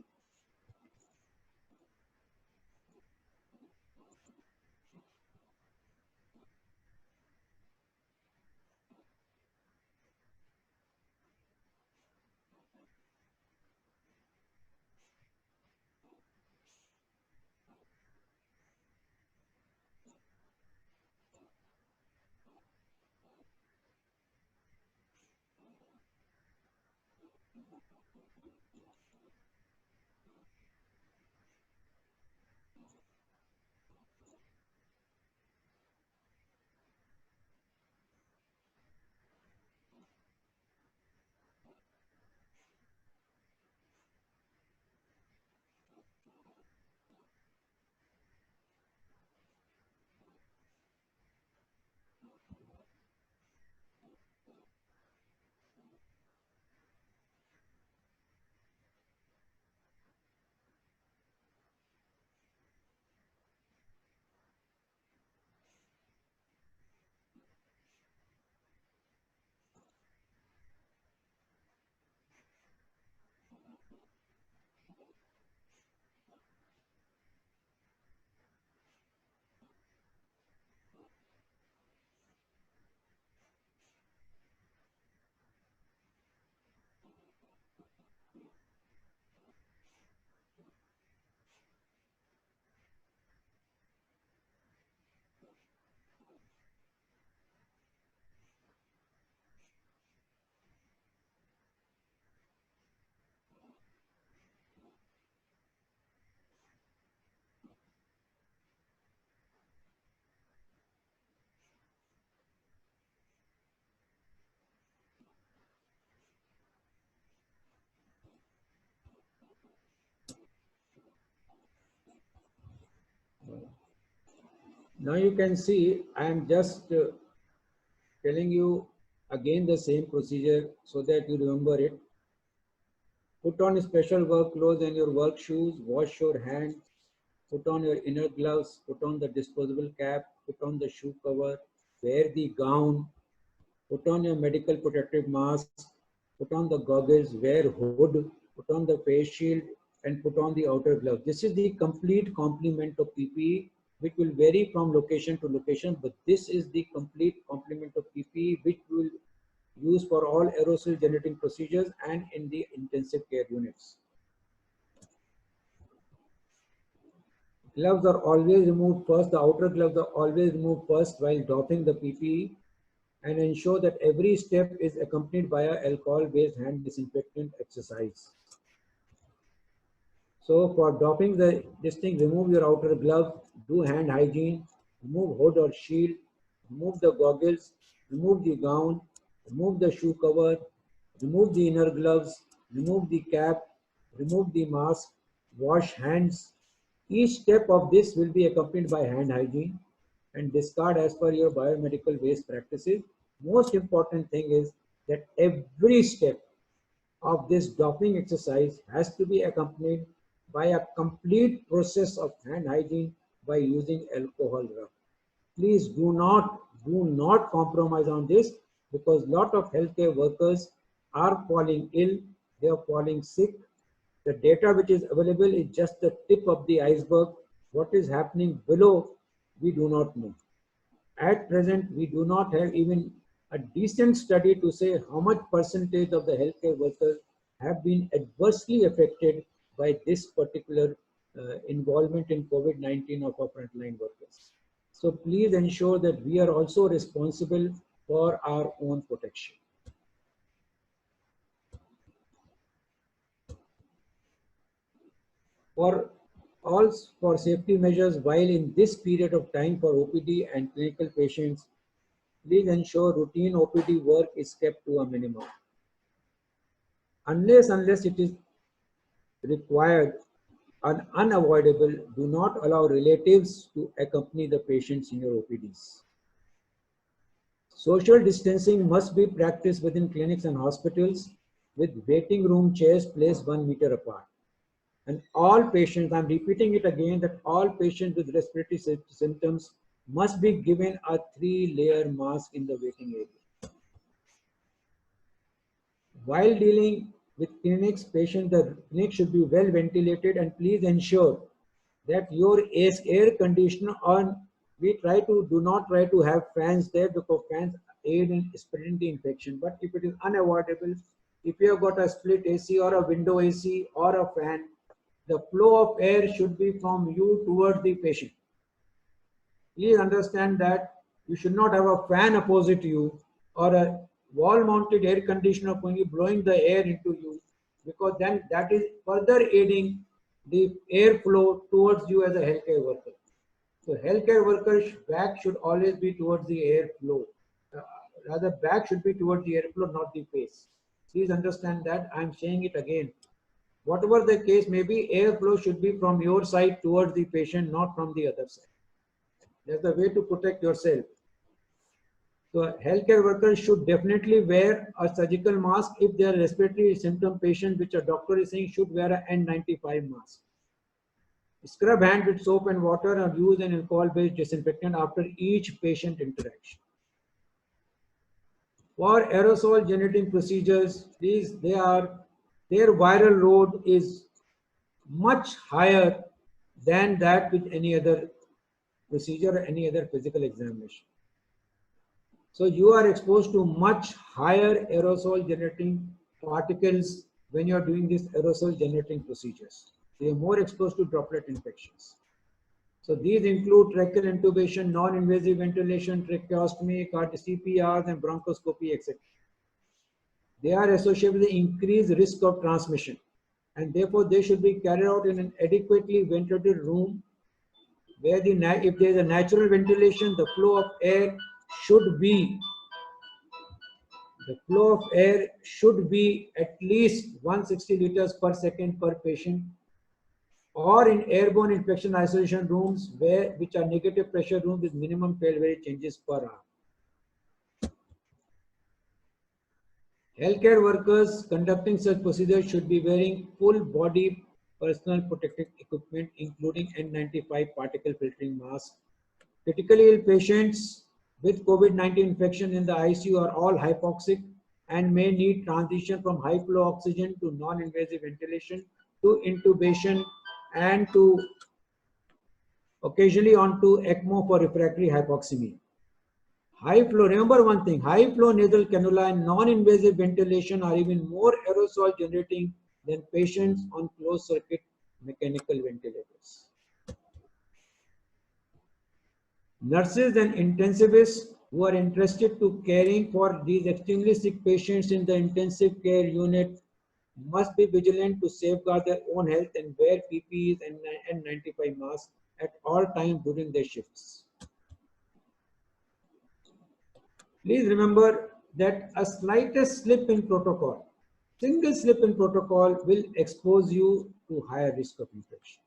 Now you can see I am just telling you again the same procedure so that you remember it. Put on special work clothes and your work shoes, wash your hands, put on your inner gloves, put on the disposable cap, put on the shoe cover, wear the gown, put on your medical protective mask, put on the goggles, wear hood, put on the face shield, and put on the outer glove. This is the complete complement of PPE, which will vary from location to location, but this is the complete complement of PPE, which will use for all aerosol generating procedures and in the intensive care units. Gloves are always removed first. The outer gloves are always removed first while doffing the PPE, and ensure that every step is accompanied by a alcohol-based hand disinfectant exercise. So for doffing this thing, remove your outer glove, do hand hygiene, remove hood or shield, remove the goggles, remove the gown, remove the shoe cover, remove the inner gloves, remove the cap, remove the mask, wash hands. Each step of this will be accompanied by hand hygiene and discard as per your biomedical waste practices. Most important thing is that every step of this doffing exercise has to be accompanied by a complete process of hand hygiene by using alcohol rub. Please do not compromise on this, because lot of healthcare workers are falling ill, they are falling sick. The data which is available is just the tip of the iceberg. What is happening below, we do not know. At present, we do not have even a decent study to say how much percentage of the healthcare workers have been adversely affected by this particular involvement in COVID-19 of our frontline workers. So please ensure that we are also responsible for our own protection. For safety measures, while in this period of time for OPD and clinical patients, please ensure routine OPD work is kept to a minimum. Unless it is required and unavoidable, do not allow relatives to accompany the patients in your OPDs. Social distancing must be practiced within clinics and hospitals with waiting room chairs placed 1 meter apart. And all patients, I'm repeating it again, that all patients with respiratory symptoms must be given a 3-layer mask in the waiting area. While dealing with clinics, the clinic should be well ventilated, and please ensure that your air conditioner on. Do not try to have fans there, because fans aid in spreading the infection. But if it is unavoidable, if you have got a split AC or a window AC or a fan, the flow of air should be from you towards the patient. Please understand that you should not have a fan opposite to you or a wall-mounted air conditioner blowing the air into you, because then that is further aiding the airflow towards you as a healthcare worker. So healthcare workers' back should always be towards the airflow. Rather, back should be towards the airflow, not the face. Please understand that. I'm saying it again. Whatever the case may be, airflow should be from your side towards the patient, not from the other side. That's the way to protect yourself. So healthcare workers should definitely wear a surgical mask. If they are respiratory symptom patients, which a doctor is saying, should wear an N95 mask. Scrub hand with soap and water or use an alcohol-based disinfectant after each patient interaction. For aerosol generating procedures, their viral load is much higher than that with any other procedure or any other physical examination. So you are exposed to much higher aerosol generating particles when you are doing these aerosol generating procedures. They are more exposed to droplet infections. So these include tracheal intubation, non-invasive ventilation, tracheostomy, CPRs, and bronchoscopy, etc. They are associated with the increased risk of transmission, and therefore they should be carried out in an adequately ventilated room where if there is a natural ventilation, the flow of air should be at least 160 liters per second per patient, or in airborne infection isolation rooms which are negative pressure rooms with minimum 12 changes per hour. Healthcare workers conducting such procedures should be wearing full body personal protective equipment, including N95 particle filtering masks. Critically ill patients with COVID-19 infection in the ICU are all hypoxic and may need transition from high flow oxygen to non-invasive ventilation to intubation and to occasionally onto ECMO for refractory hypoxemia. High flow, remember one thing, high flow nasal cannula and non-invasive ventilation are even more aerosol generating than patients on closed circuit mechanical ventilators. Nurses and intensivists who are interested to caring for these extremely sick patients in the intensive care unit must be vigilant to safeguard their own health and wear PPEs and N95 masks at all times during their shifts. Please remember that a slightest slip in protocol, single slip in protocol will expose you to higher risk of infection.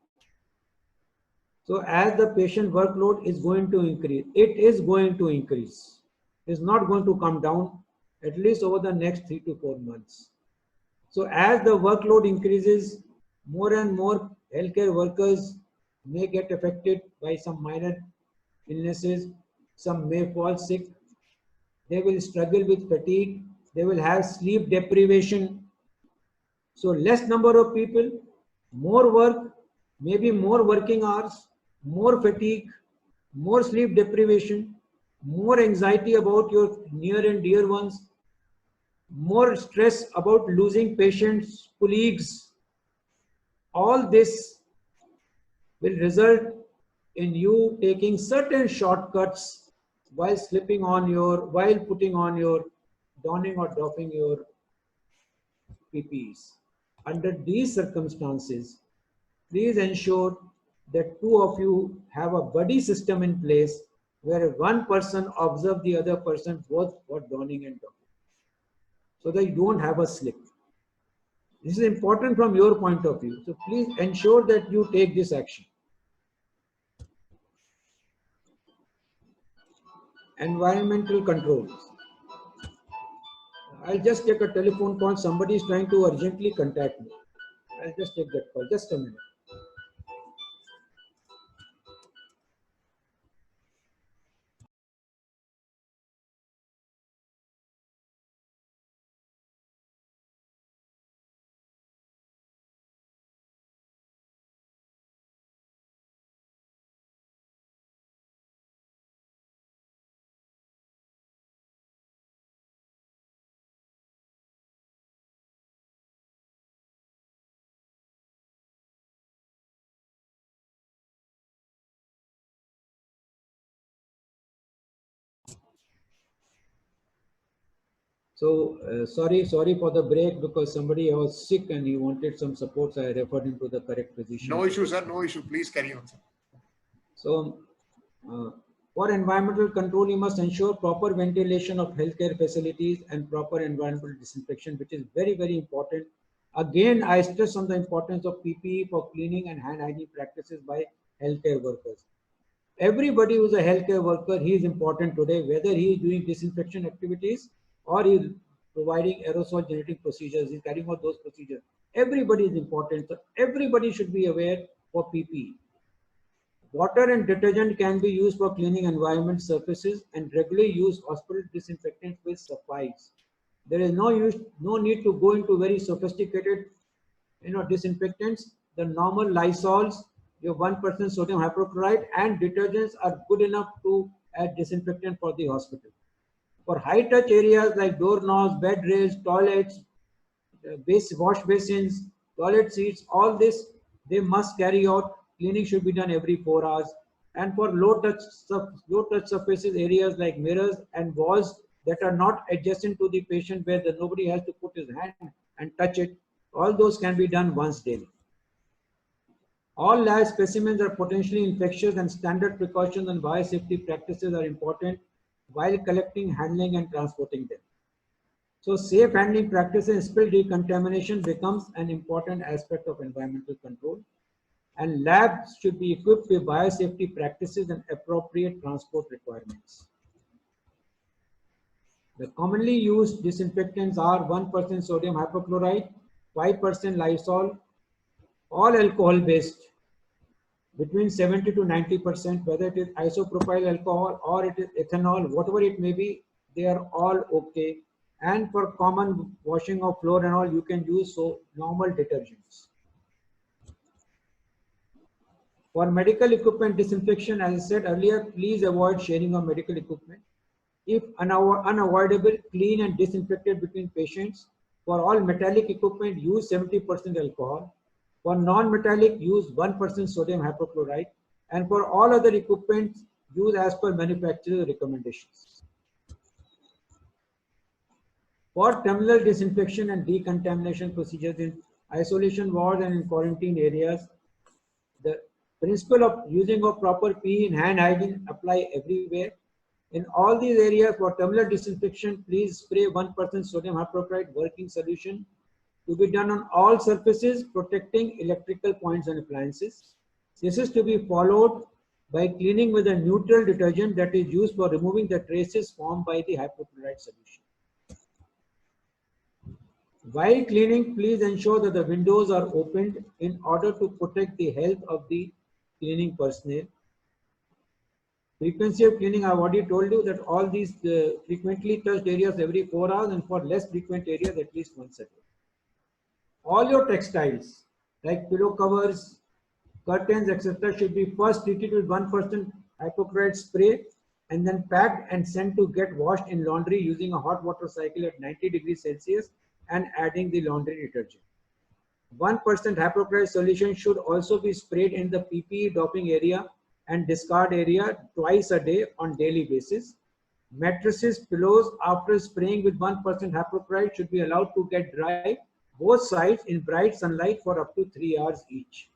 So as the patient workload is going to increase, it is going to increase. It's not going to come down, at least over the next 3 to 4 months. So as the workload increases, more and more healthcare workers may get affected by some minor illnesses. Some may fall sick. They will struggle with fatigue. They will have sleep deprivation. So less number of people, more work, maybe more working hours, more fatigue, more sleep deprivation, more anxiety about your near and dear ones. more stress about losing patients, colleagues. All this will result in you taking certain shortcuts while putting on your, donning or doffing your PPEs. Under these circumstances, please ensure that two of you have a buddy system in place where one person observes the other person both for donning and doffing, so that you don't have a slip. This is important from your point of view. So please ensure that you take this action. Environmental controls. I'll just take a telephone call. Somebody is trying to urgently contact me. I'll just take that call. Just a minute. So sorry for the break, because somebody was sick and he wanted some support. So I referred him to the correct physician. No issue, sir. No issue. Please carry on, sir. So for environmental control, you must ensure proper ventilation of healthcare facilities and proper environmental disinfection, which is very, very important. Again, I stress on the importance of PPE for cleaning and hand hygiene practices by healthcare workers. Everybody who is a healthcare worker, he is important today, whether he is doing disinfection activities or he is providing aerosol generating procedures, he's carrying out those procedures. Everybody is important. So everybody should be aware for PPE. Water and detergent can be used for cleaning environment surfaces, and regularly used hospital disinfectants will suffice. There is no need to go into very sophisticated, disinfectants. The normal Lysols, your 1% sodium hypochlorite and detergents are good enough to add disinfectant for the hospital. For high touch areas like doorknobs, bed rails, toilets, wash basins, toilet seats, all this, they must carry out. Cleaning should be done every 4 hours. And for low touch surfaces, areas like mirrors and walls that are not adjacent to the patient, where nobody has to put his hand and touch it, all those can be done once daily. All lab specimens are potentially infectious, and standard precautions and biosafety practices are important while collecting, handling, and transporting them. So safe handling practices and spill decontamination becomes an important aspect of environmental control, and labs should be equipped with biosafety practices and appropriate transport requirements. The commonly used disinfectants are 1% sodium hypochlorite, 5% Lysol, all alcohol based, between 70 to 90%, whether it is isopropyl alcohol or it is ethanol, whatever it may be, they are all okay. And for common washing of floor and all, you can use normal detergents. For medical equipment disinfection, as I said earlier, please avoid sharing of medical equipment. If unavoidable, clean and disinfected between patients. For all metallic equipment, use 70% alcohol. For non-metallic, use 1% sodium hypochlorite. And for all other equipment, use as per manufacturer recommendations. For terminal disinfection and decontamination procedures in isolation wards and in quarantine areas, the principle of using of proper PPE and hand hygiene apply everywhere. In all these areas, for terminal disinfection, please spray 1% sodium hypochlorite working solution to be done on all surfaces, protecting electrical points and appliances. This is to be followed by cleaning with a neutral detergent that is used for removing the traces formed by the hypochlorite solution. While cleaning, please ensure that the windows are opened in order to protect the health of the cleaning personnel. Frequency of cleaning, I have already told you that all these frequently touched areas every 4 hours, and for less frequent areas at least once a day. All your textiles like pillow covers, curtains, etc. should be first treated with 1% hypochlorite spray and then packed and sent to get washed in laundry using a hot water cycle at 90 degrees Celsius and adding the laundry detergent. 1% hypochlorite solution should also be sprayed in the PPE doping area and discard area twice a day on daily basis. Mattresses, pillows after spraying with 1% hypochlorite should be allowed to get dry both sides in bright sunlight for up to 3 hours each.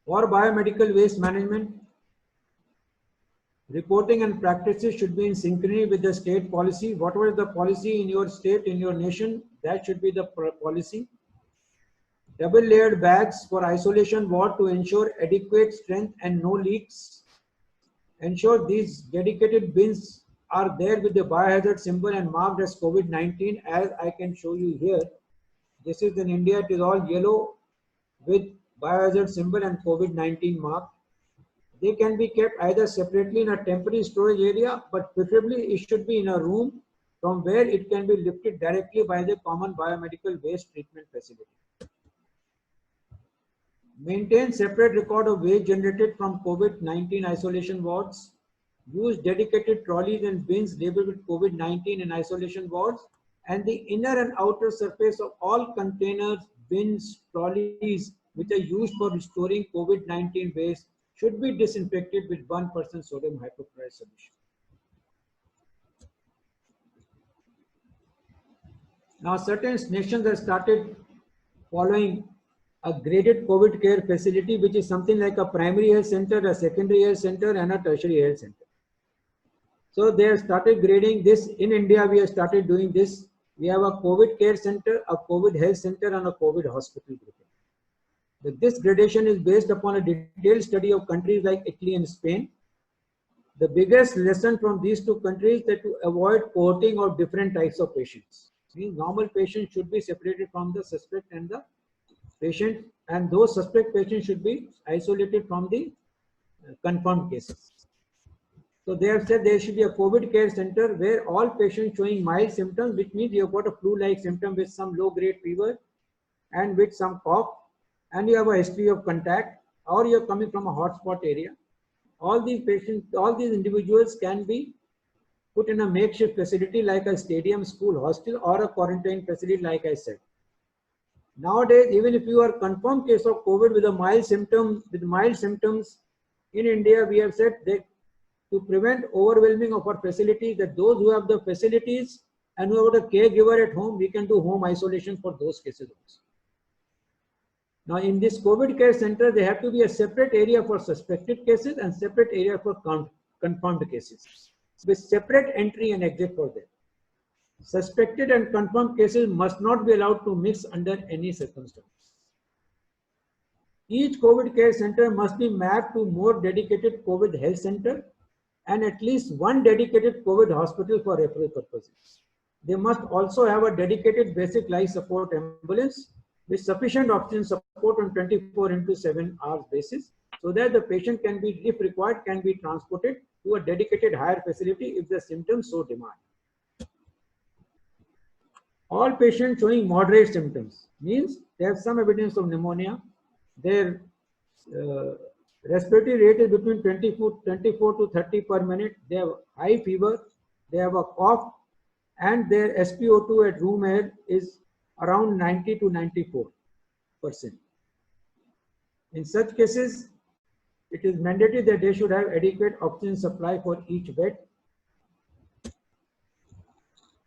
For biomedical waste management, reporting and practices should be in synchrony with the state policy. Whatever is the policy in your state, in your nation, that should be the policy. Double layered bags for isolation ward to ensure adequate strength and no leaks. Ensure these dedicated bins are there with the biohazard symbol and marked as COVID-19, as I can show you here. This is in India, it is all yellow with biohazard symbol and COVID-19 mark. They can be kept either separately in a temporary storage area, but preferably it should be in a room from where it can be lifted directly by the common biomedical waste treatment facility. Maintain separate record of waste generated from COVID-19 isolation wards. Use dedicated trolleys and bins labeled with COVID-19 in isolation wards, and the inner and outer surface of all containers, bins, trolleys which are used for storing COVID-19 waste should be disinfected with 1% sodium hypochlorite solution. Now, certain nations have started following a graded COVID care facility, which is something like a primary health center, a secondary health center, and a tertiary health center. So they have started grading this. In India, we have started doing this. We have a COVID care center, a COVID health center, and a COVID hospital grouping. This gradation is based upon a detailed study of countries like Italy and Spain. The biggest lesson from these two countries is that to avoid cohorting of different types of patients. Means normal patients should be separated from the suspect and the patient, and those suspect patients should be isolated from the confirmed cases. So they have said there should be a COVID care center where all patients showing mild symptoms, which means you have got a flu-like symptom with some low-grade fever and with some cough, and you have a history of contact, or you are coming from a hotspot area. All these patients, all these individuals can be put in a makeshift facility like a stadium, school, hostel, or a quarantine facility, like I said. Nowadays, even if you are confirmed case of COVID with a mild symptoms, in India, we have said that to prevent overwhelming of our facilities, that those who have the facilities and who have a caregiver at home, we can do home isolation for those cases also. Now, in this COVID care center, there have to be a separate area for suspected cases and separate area for confirmed cases, with separate entry and exit for them. Suspected and confirmed cases must not be allowed to mix under any circumstance. Each COVID care center must be mapped to more dedicated COVID health center and at least one dedicated COVID hospital for referral purposes. They must also have a dedicated basic life support ambulance with sufficient oxygen support on 24/7 hours basis, so that the patient can be, if required, can be transported to a dedicated higher facility if the symptoms so demand. All patients showing moderate symptoms means they have some evidence of pneumonia. Their respiratory rate is between 24 to 30 per minute. They have high fever, they have a cough, and their SpO2 at room air is around 90 to 94%. In such cases, it is mandatory that they should have adequate oxygen supply for each bed.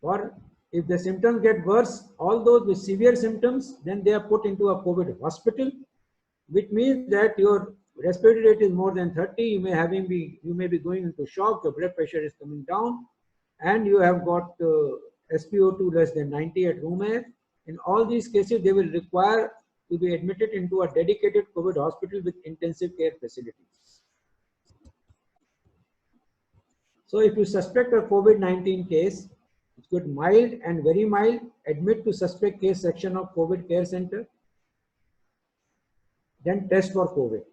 Or if the symptoms get worse, all those with severe symptoms, then they are put into a COVID hospital, which means that your respiratory rate is more than 30, you may be going into shock, your blood pressure is coming down, and you have got SpO2 less than 90 at room air. In all these cases, they will require to be admitted into a dedicated COVID hospital with intensive care facilities. So if you suspect a COVID-19 case, it's good mild and very mild, admit to suspect case section of COVID care center, then test for COVID.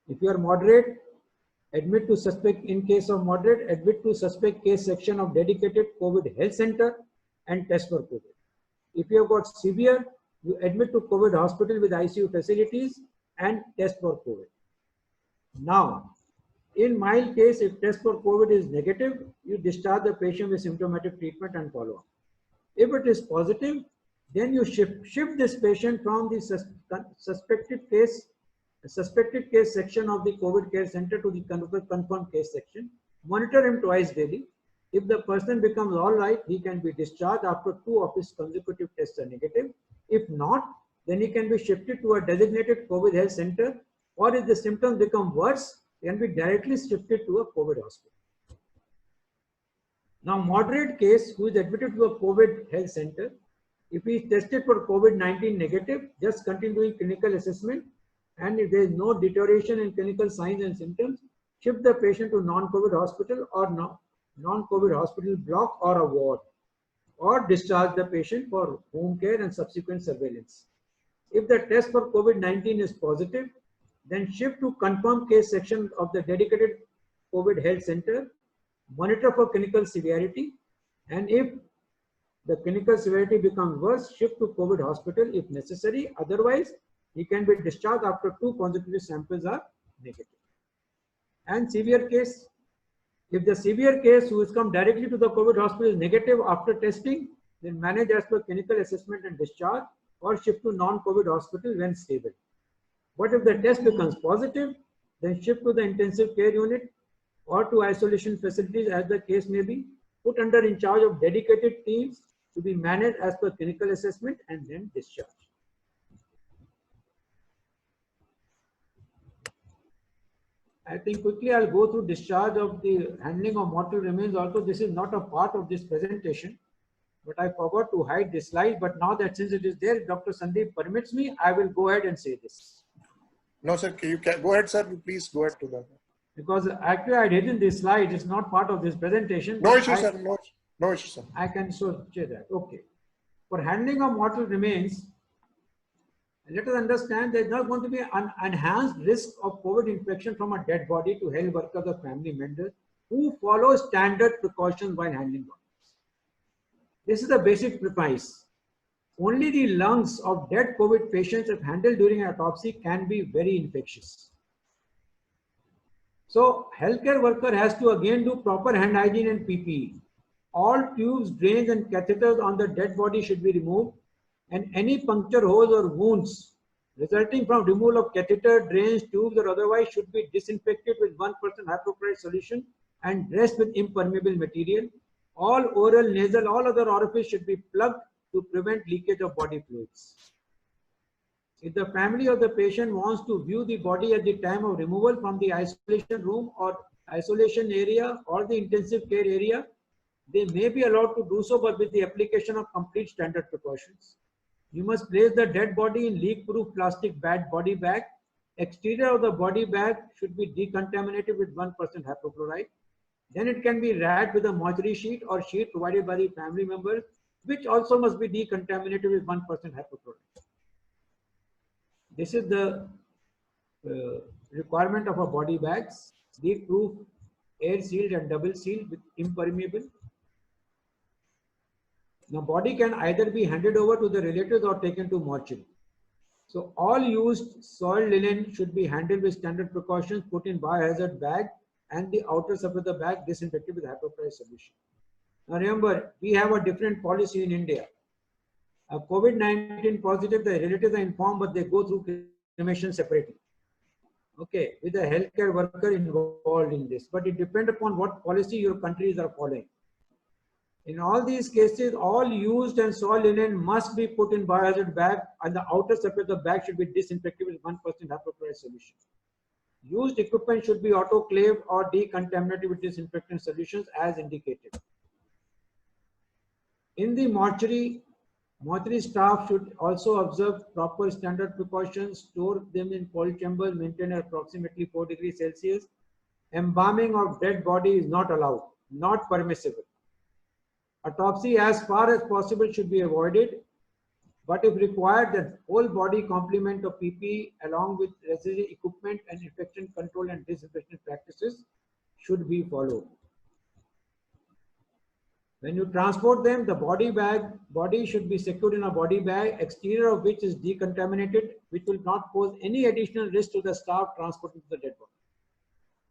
If you are moderate, admit to suspect. In case of moderate, admit to suspect case section of dedicated COVID health center and test for COVID. If you have got severe, you admit to COVID hospital with ICU facilities and test for COVID. Now, In mild case, if test for COVID is negative, you discharge the patient with symptomatic treatment and follow up. If it is positive, then you shift this patient from the suspected case section of the COVID care center to the confirmed case section. Monitor him twice daily. If the person becomes all right, he can be discharged after 2 of his consecutive tests are negative. If not, then he can be shifted to a designated COVID health center, or if the symptoms become worse, he can be directly shifted to a COVID hospital. Now, moderate case who is admitted to a COVID health center, if he is tested for COVID-19 negative, just continue doing clinical assessment, and if there is no deterioration in clinical signs and symptoms, shift the patient to non-COVID hospital or non-COVID hospital block or a ward, or discharge the patient for home care and subsequent surveillance. If the test for COVID-19 is positive, then shift to confirmed case section of the dedicated COVID health center, monitor for clinical severity, and if the clinical severity becomes worse, shift to COVID hospital if necessary. Otherwise, he can be discharged after 2 consecutive samples are negative. And severe case, if the severe case who has come directly to the COVID hospital is negative after testing, then manage as per clinical assessment and discharge, or shift to non-COVID hospital when stable. But if the test becomes positive, then shift to the intensive care unit or to isolation facilities as the case may be, put under in charge of dedicated teams to be managed as per clinical assessment and then discharge. I think quickly I'll go through discharge of the handling of mortal remains. Also, this is not a part of this presentation, but I forgot to hide this slide. But now that since it is there, Dr. Sandeep permits me, I will go ahead and say this. No, sir, you can go ahead, sir. Please go ahead to that. Because actually I had hidden this slide. It's not part of this presentation. No issue, sir. No issue, sir. I can show that. Okay. For handling of mortal remains, let us understand there is not going to be an enhanced risk of COVID infection from a dead body to health workers or family members who follow standard precautions while handling bodies. This is the basic premise. Only the lungs of dead COVID patients, if handled during an autopsy, can be very infectious. So, healthcare worker has to again do proper hand hygiene and PPE. All tubes, drains and catheters on the dead body should be removed, and any puncture holes or wounds resulting from removal of catheter, drains, tubes or otherwise should be disinfected with 1% hypochlorite solution and dressed with impermeable material. All oral, nasal, all other orifices should be plugged to prevent leakage of body fluids. If the family of the patient wants to view the body at the time of removal from the isolation room or isolation area or the intensive care area, they may be allowed to do so, but with the application of complete standard precautions. You must place the dead body in leak-proof plastic body bag. Exterior of the body bag should be decontaminated with 1% hypochlorite. Then it can be wrapped with a mortuary sheet or sheet provided by the family members, which also must be decontaminated with 1% hypochlorite. This is the requirement of a body bags, leak-proof, air-sealed and double-sealed with impermeable. Now, body can either be handed over to the relatives or taken to mortuary. So, all used soiled linen should be handled with standard precautions, put in biohazard bag and the outer surface of the bag disinfected with hypochlorite solution. Now, remember, we have a different policy in India. A COVID-19 positive, the relatives are informed, but they go through cremation separately. Okay, with a healthcare worker involved in this, but it depends upon what policy your countries are following. In all these cases, all used and soiled linen must be put in biohazard bag, and the outer surface of the bag should be disinfected with 1% hypochlorite solution. Used equipment should be autoclaved or decontaminated with disinfectant solutions as indicated. In the mortuary staff should also observe proper standard precautions, store them in cold chambers, maintain approximately 4 degrees Celsius. Embalming of dead body is not allowed, not permissible. Autopsy as far as possible should be avoided, but if required, the whole body complement of PPE along with necessary equipment and infection control and disinfection practices should be followed. When you transport them, the body should be secured in a body bag, exterior of which is decontaminated, which will not pose any additional risk to the staff transporting the dead body.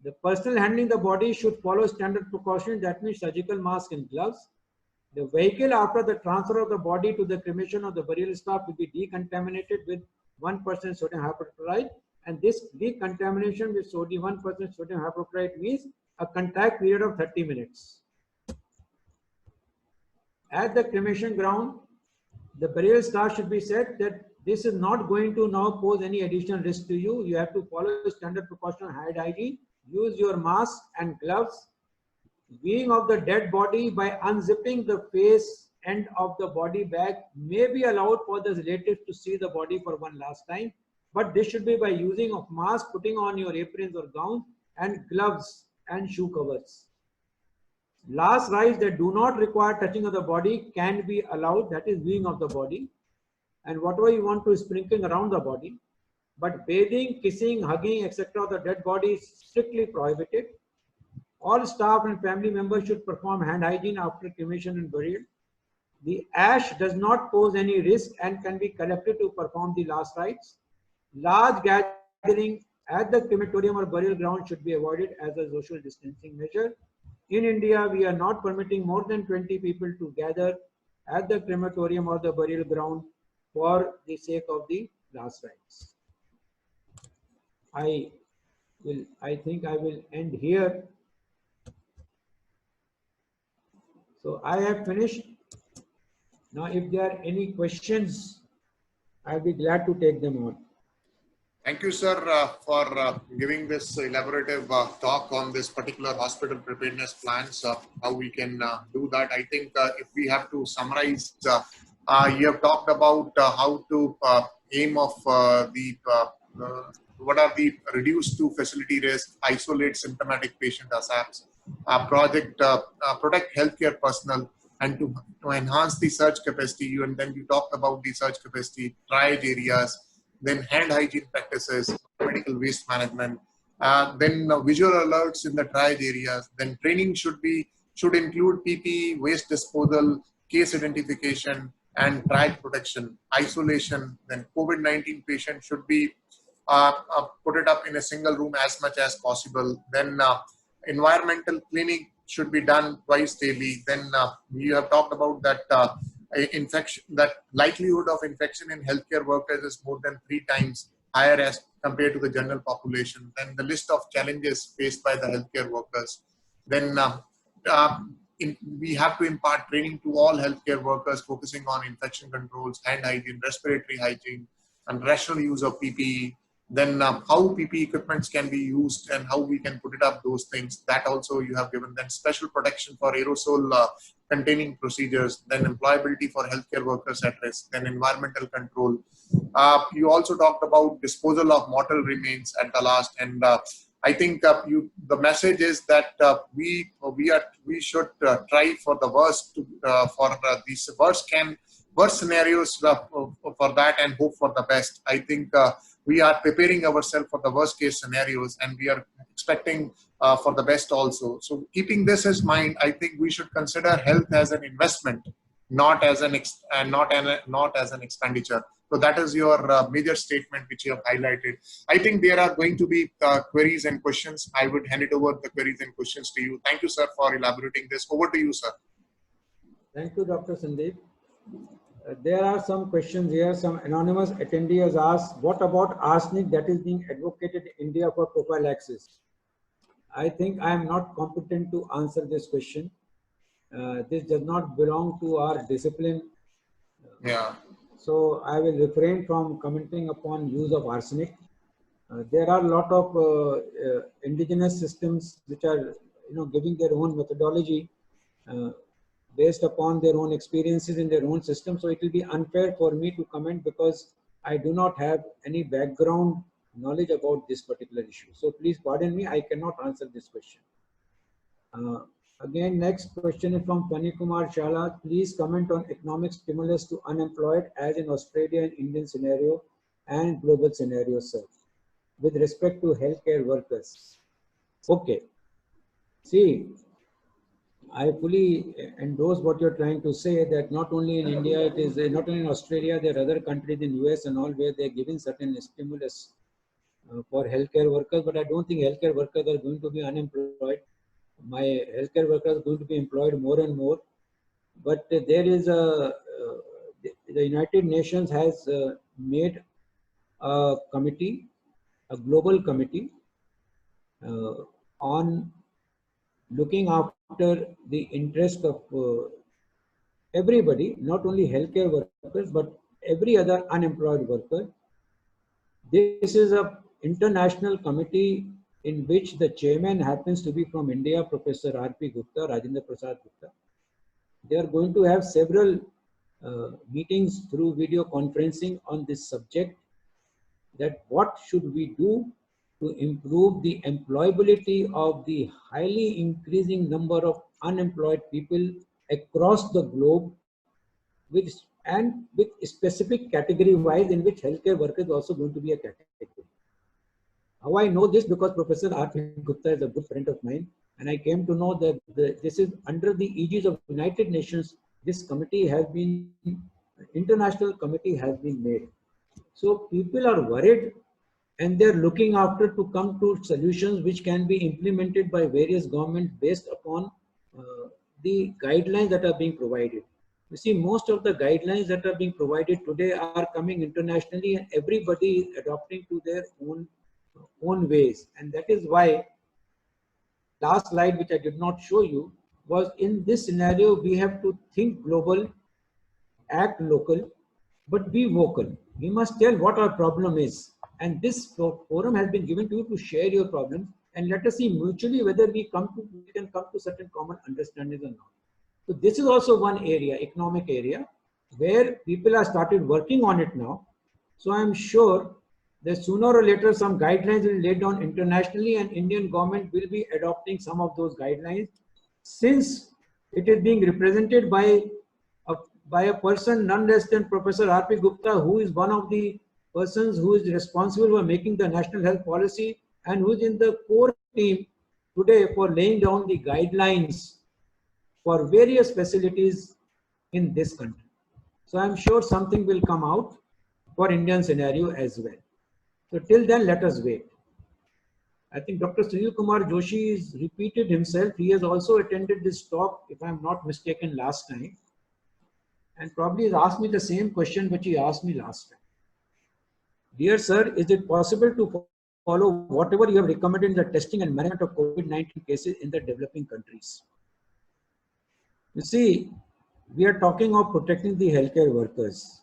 The personnel handling the body should follow standard precautions, that means surgical mask and gloves. The vehicle after the transfer of the body to the cremation of the burial staff will be decontaminated with 1% sodium hypochlorite, and this decontamination with 1% sodium hypochlorite means a contact period of 30 minutes. At the cremation ground, the burial staff should be said that this is not going to now pose any additional risk to you. You have to follow standard precaution on hand hygiene, use your mask and gloves. Viewing of the dead body by unzipping the face end of the body bag may be allowed for the relatives to see the body for one last time, but this should be by using of mask, putting on your aprons or gowns, and gloves and shoe covers. Last rites that do not require touching of the body can be allowed, that is viewing of the body, and whatever you want to sprinkling around the body. But bathing, kissing, hugging, etc. of the dead body is strictly prohibited. All staff and family members should perform hand hygiene after cremation and burial. The ash does not pose any risk and can be collected to perform the last rites. Large gathering at the crematorium or burial ground should be avoided as a social distancing measure. In India, we are not permitting more than 20 people to gather at the crematorium or the burial ground for the sake of the last rites. I think I will end here. So I have finished. Now, if there are any questions, I'll be glad to take them on. Thank you, sir, for giving this elaborative talk on this particular hospital preparedness plans, how we can do that. I think if we have to summarize, you have talked about how to aim of what are the reduced to facility risk, isolate symptomatic patient ASAPs, protect healthcare personnel, and to enhance the surge capacity. And then you talked about the surge capacity, triage areas, then hand hygiene practices, medical waste management, then visual alerts in the triage areas. Then training should include PPE, waste disposal, case identification, and triage protection, isolation. Then COVID-19 patient should be put it up in a single room as much as possible. Then environmental cleaning should be done twice daily. Then you have talked about that infection, that likelihood of infection in healthcare workers is more than 3 times higher as compared to the general population. Then the list of challenges faced by the healthcare workers. Then we have to impart training to all healthcare workers, focusing on infection controls, hand hygiene, respiratory hygiene, and rational use of PPE. Then how PPE equipments can be used and how we can put it up, those things, that also you have given. Then special protection for aerosol containing procedures, then employability for healthcare workers at risk, then environmental control. You also talked about disposal of mortal remains at the last, and I think the message is that we should try for the worst, for these worst scenarios for that, and hope for the best. I think we are preparing ourselves for the worst case scenarios, and we are expecting for the best also. So keeping this in mind, I think we should consider health as an investment, not as an expenditure. So that is your major statement which you have highlighted. I think there are going to be queries and questions. I would hand it over the queries and questions to you. Thank you, sir, for elaborating this. Over to you, sir. Thank you, Dr. Sandeep. There are some questions here. Some anonymous attendee has asked, what about arsenic that is being advocated in India for prophylaxis? I think I am not competent to answer this question. This does not belong to our discipline. Yeah. So I will refrain from commenting upon use of arsenic. There are a lot of indigenous systems which are, giving their own methodology based upon their own experiences in their own system. So it will be unfair for me to comment because I do not have any background knowledge about this particular issue. So please pardon me, I cannot answer this question. Again, next question is from Pani Kumar Shala. Please comment on economic stimulus to unemployed as in Australia and Indian scenario and global scenario, sir, with respect to healthcare workers. Okay. See, I fully endorse what you're trying to say, that not only in India, it is not only in Australia, there are other countries in US and all where they're giving certain stimulus for healthcare workers, but I don't think healthcare workers are going to be unemployed. My healthcare workers are going to be employed more and more. But there is the United Nations has made a committee, a global committee on looking after the interest of everybody, not only healthcare workers, but every other unemployed worker. This is an international committee in which the chairman happens to be from India, Professor R.P. Gupta, Rajendra Prasad Gupta. They are going to have several meetings through video conferencing on this subject, that what should we do to improve the employability of the highly increasing number of unemployed people across the globe, with specific category wise, in which healthcare workers is also going to be a category. How I know this? Because Professor R.P. Gupta is a good friend of mine, and I came to know that this is under the aegis of United Nations. This committee has been, international committee has been made. So people are worried, and they're looking after to come to solutions which can be implemented by various governments based upon the guidelines that are being provided. You see, most of the guidelines that are being provided today are coming internationally, and everybody is adopting to their own ways. And that is why last slide, which I did not show you, was in this scenario we have to think global, act local, but be vocal. We must tell what our problem is. And this forum has been given to you to share your problems, and let us see mutually whether we can come to certain common understandings or not. So this is also one area, economic area, where people have started working on it now. So I'm sure that sooner or later some guidelines will be laid down internationally, and Indian government will be adopting some of those guidelines, since it is being represented by a person none less than Professor R.P. Gupta, who is one of the persons who is responsible for making the national health policy, and who is in the core team today for laying down the guidelines for various facilities in this country. So I'm sure something will come out for Indian scenario as well. So till then, let us wait. I think Dr. Sunil Kumar Joshi has repeated himself. He has also attended this talk, if I'm not mistaken, last time, and probably has asked me the same question which he asked me last time. Dear sir, is it possible to follow whatever you have recommended in the testing and management of COVID-19 cases in the developing countries? You see, we are talking of protecting the healthcare workers.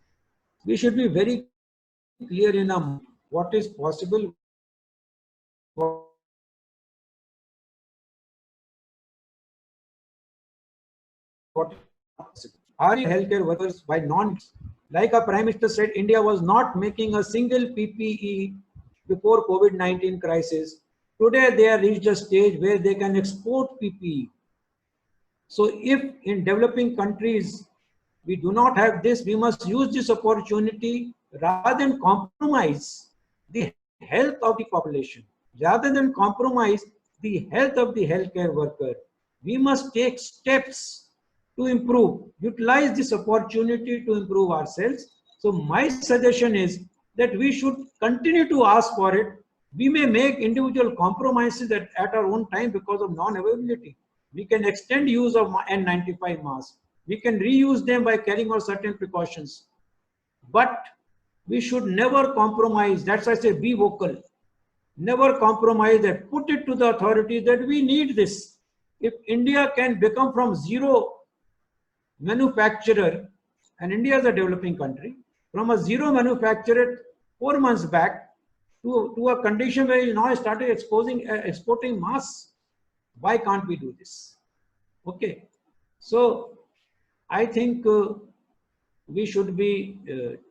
We should be very clear in what is possible. What are healthcare workers by like our Prime Minister said, India was not making a single PPE before COVID-19 crisis. Today they have reached a stage where they can export PPE. So if in developing countries we do not have this, we must use this opportunity rather than compromise the health of the population, rather than compromise the health of the healthcare worker. We must take steps to improve, utilize this opportunity to improve ourselves. So my suggestion is that we should continue to ask for it. We may make individual compromises at our own time because of non-availability. We can extend use of N95 masks. We can reuse them by carrying out certain precautions. But we should never compromise. That's why I say be vocal. Never compromise that. Put it to the authorities that we need this. If India can become from zero manufacturer, and India is a developing country, from a zero manufacturer 4 months back to a condition where you now started exporting masks, why can't we do this? Okay, so I think we should be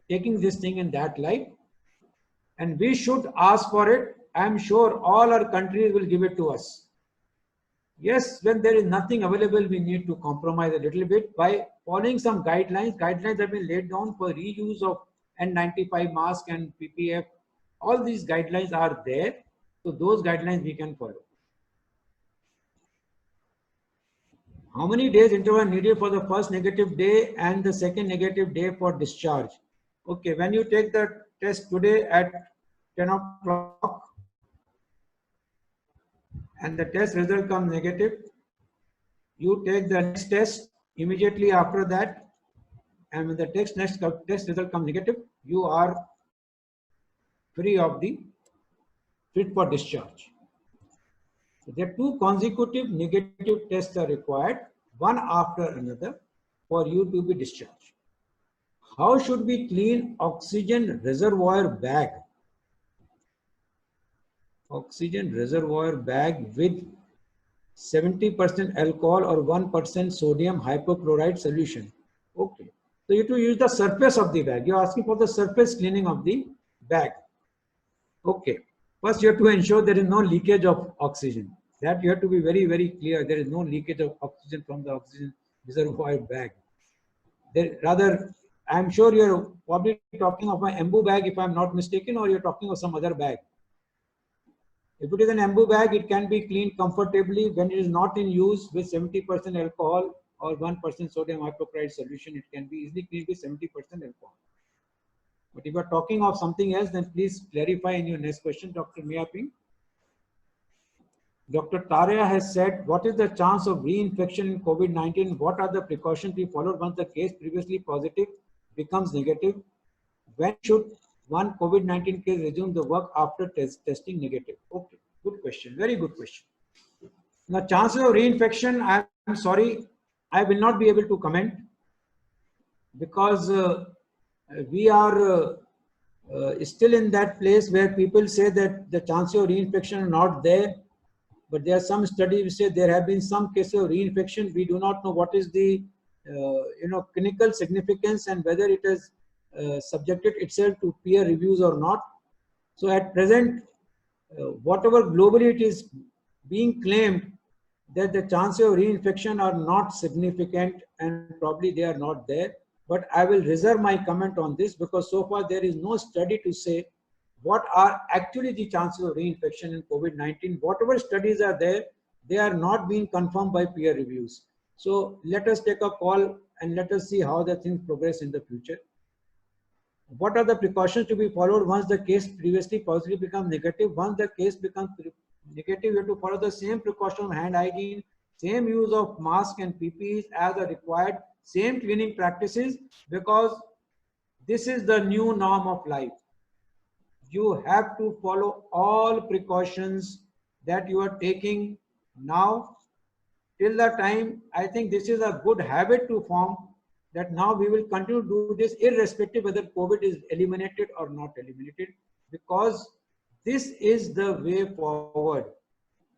taking this thing in that light, and we should ask for it. I'm sure all our countries will give it to us. Yes, when there is nothing available, we need to compromise a little bit by following some guidelines. Guidelines have been laid down for reuse of N95 mask and PPF. All these guidelines are there. So those guidelines we can follow. How many days interval needed for the first negative day and the second negative day for discharge? Okay, when you take the test today at 10 o'clock, and the test result comes negative, you take the next test immediately after that, and when the next test result comes negative, you are free of the fit for discharge. So there are 2 consecutive negative tests are required, one after another, for you to be discharged. How should we clean oxygen reservoir bag? Oxygen reservoir bag with 70% alcohol or 1% sodium hypochlorite solution. Okay. So you have to use the surface of the bag. You are asking for the surface cleaning of the bag. Okay. First, you have to ensure there is no leakage of oxygen. That you have to be very, very clear. There is no leakage of oxygen from the oxygen reservoir bag. Rather, I'm sure you're probably talking of an embu bag, if I'm not mistaken, or you're talking of some other bag. If it is an embu bag, it can be cleaned comfortably when it is not in use with 70% alcohol or 1% sodium hypochlorite solution. It can be easily cleaned with 70% alcohol. But if you are talking of something else, then please clarify in your next question, Dr. Miaping. Dr. Taria has said, what is the chance of reinfection in COVID-19? What are the precautions we followed once the case previously positive becomes negative? When should one COVID-19 case resume the work after testing negative? Okay, good question, very good question. Now, chances of reinfection, I'm sorry, I will not be able to comment, because we are still in that place where people say that the chances of reinfection are not there. But there are some studies which say there have been some cases of reinfection. We do not know what is the clinical significance and whether it has subjected itself to peer reviews or not. So at present, whatever globally it is being claimed that the chances of reinfection are not significant and probably they are not there. But I will reserve my comment on this, because so far there is no study to say what are actually the chances of reinfection in COVID-19. Whatever studies are there, they are not being confirmed by peer reviews. So let us take a call and let us see how the things progress in the future. What are the precautions to be followed once the case previously positive becomes negative? Once the case becomes negative, you have to follow the same precaution of hand hygiene, same use of mask and PPEs as are required, same cleaning practices, because this is the new norm of life. You have to follow all precautions that you are taking now till the time. I think this is a good habit to form, that now we will continue to do this irrespective whether COVID is eliminated or not eliminated, because this is the way forward.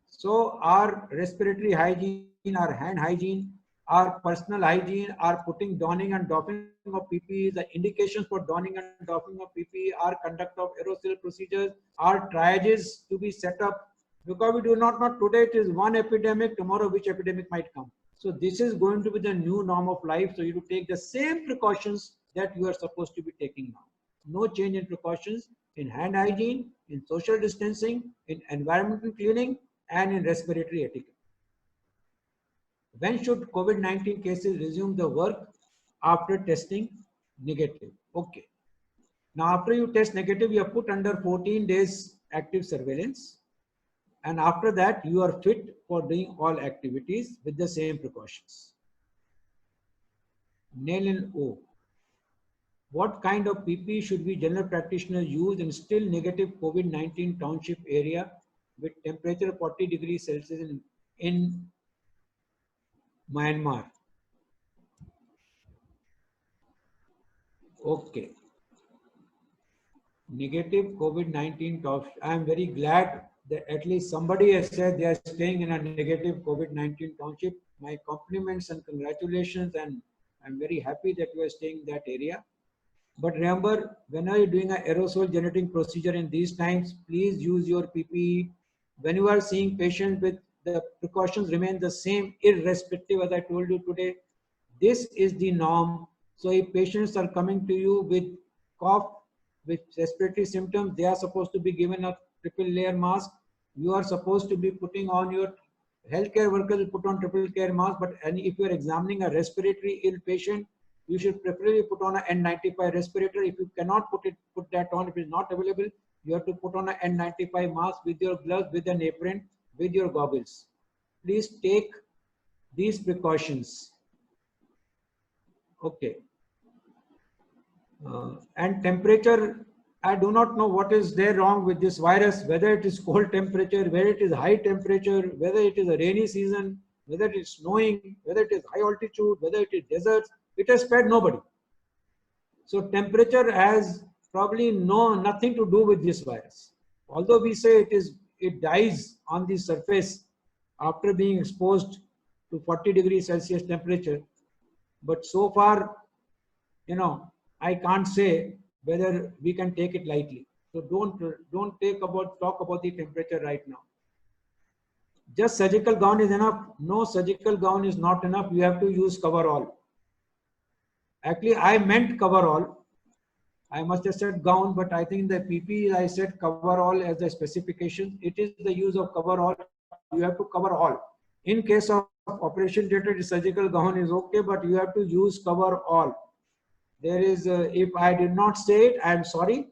So our respiratory hygiene, our hand hygiene, our personal hygiene, our donning and doffing of PPE, the indications for donning and doffing of PPE, our conduct of aerosol procedures, our triages to be set up, because we do not know today it is one epidemic, tomorrow which epidemic might come. So this is going to be the new norm of life. So you have to take the same precautions that you are supposed to be taking now. No change in precautions in hand hygiene, in social distancing, in environmental cleaning, and in respiratory etiquette. When should COVID-19 cases resume the work? After testing negative. Okay. Now, after you test negative, you are put under 14 days active surveillance. And after that, you are fit for doing all activities with the same precautions. Nail O. What kind of PPE should we general practitioners use in still negative COVID-19 township area with temperature 40 degrees Celsius in Myanmar? Okay. Negative COVID-19 township. I am very glad that at least somebody has said they are staying in a negative COVID-19 township. My compliments and congratulations, and I'm very happy that you are staying in that area. But remember, whenever you're doing an aerosol generating procedure in these times, please use your PPE. When you are seeing patients, with the precautions remain the same, irrespective, as I told you today. This is the norm. So if patients are coming to you with cough, with respiratory symptoms, they are supposed to be given a triple layer mask. You are supposed to be putting on your healthcare workers will put on triple layer mask. But if you are examining a respiratory ill patient, you should preferably put on an N95 respirator. If you cannot put that on, if it is not available, you have to put on an N95 mask with your gloves, with an apron. with your goggles. Please take these precautions. Okay. And temperature, I do not know what is there wrong with this virus, whether it is cold temperature, whether it is high temperature, whether it is a rainy season, whether it is snowing, whether it is high altitude, whether it is deserts. It has spared nobody. So temperature has probably nothing to do with this virus. Although we say it dies on the surface after being exposed to 40 degrees Celsius temperature, but so far, you know, I can't say whether we can take it lightly. So don't talk about the temperature right now. Just surgical gown is enough. No, surgical gown is not enough. You have to use coverall. Actually, I meant coverall. I must have said gown, but I think the PPE I said coverall as the specification. It is the use of coverall. You have to cover all. In case of operation theatre, surgical gown is okay, but you have to use coverall. There is, if I did not say it, I am sorry.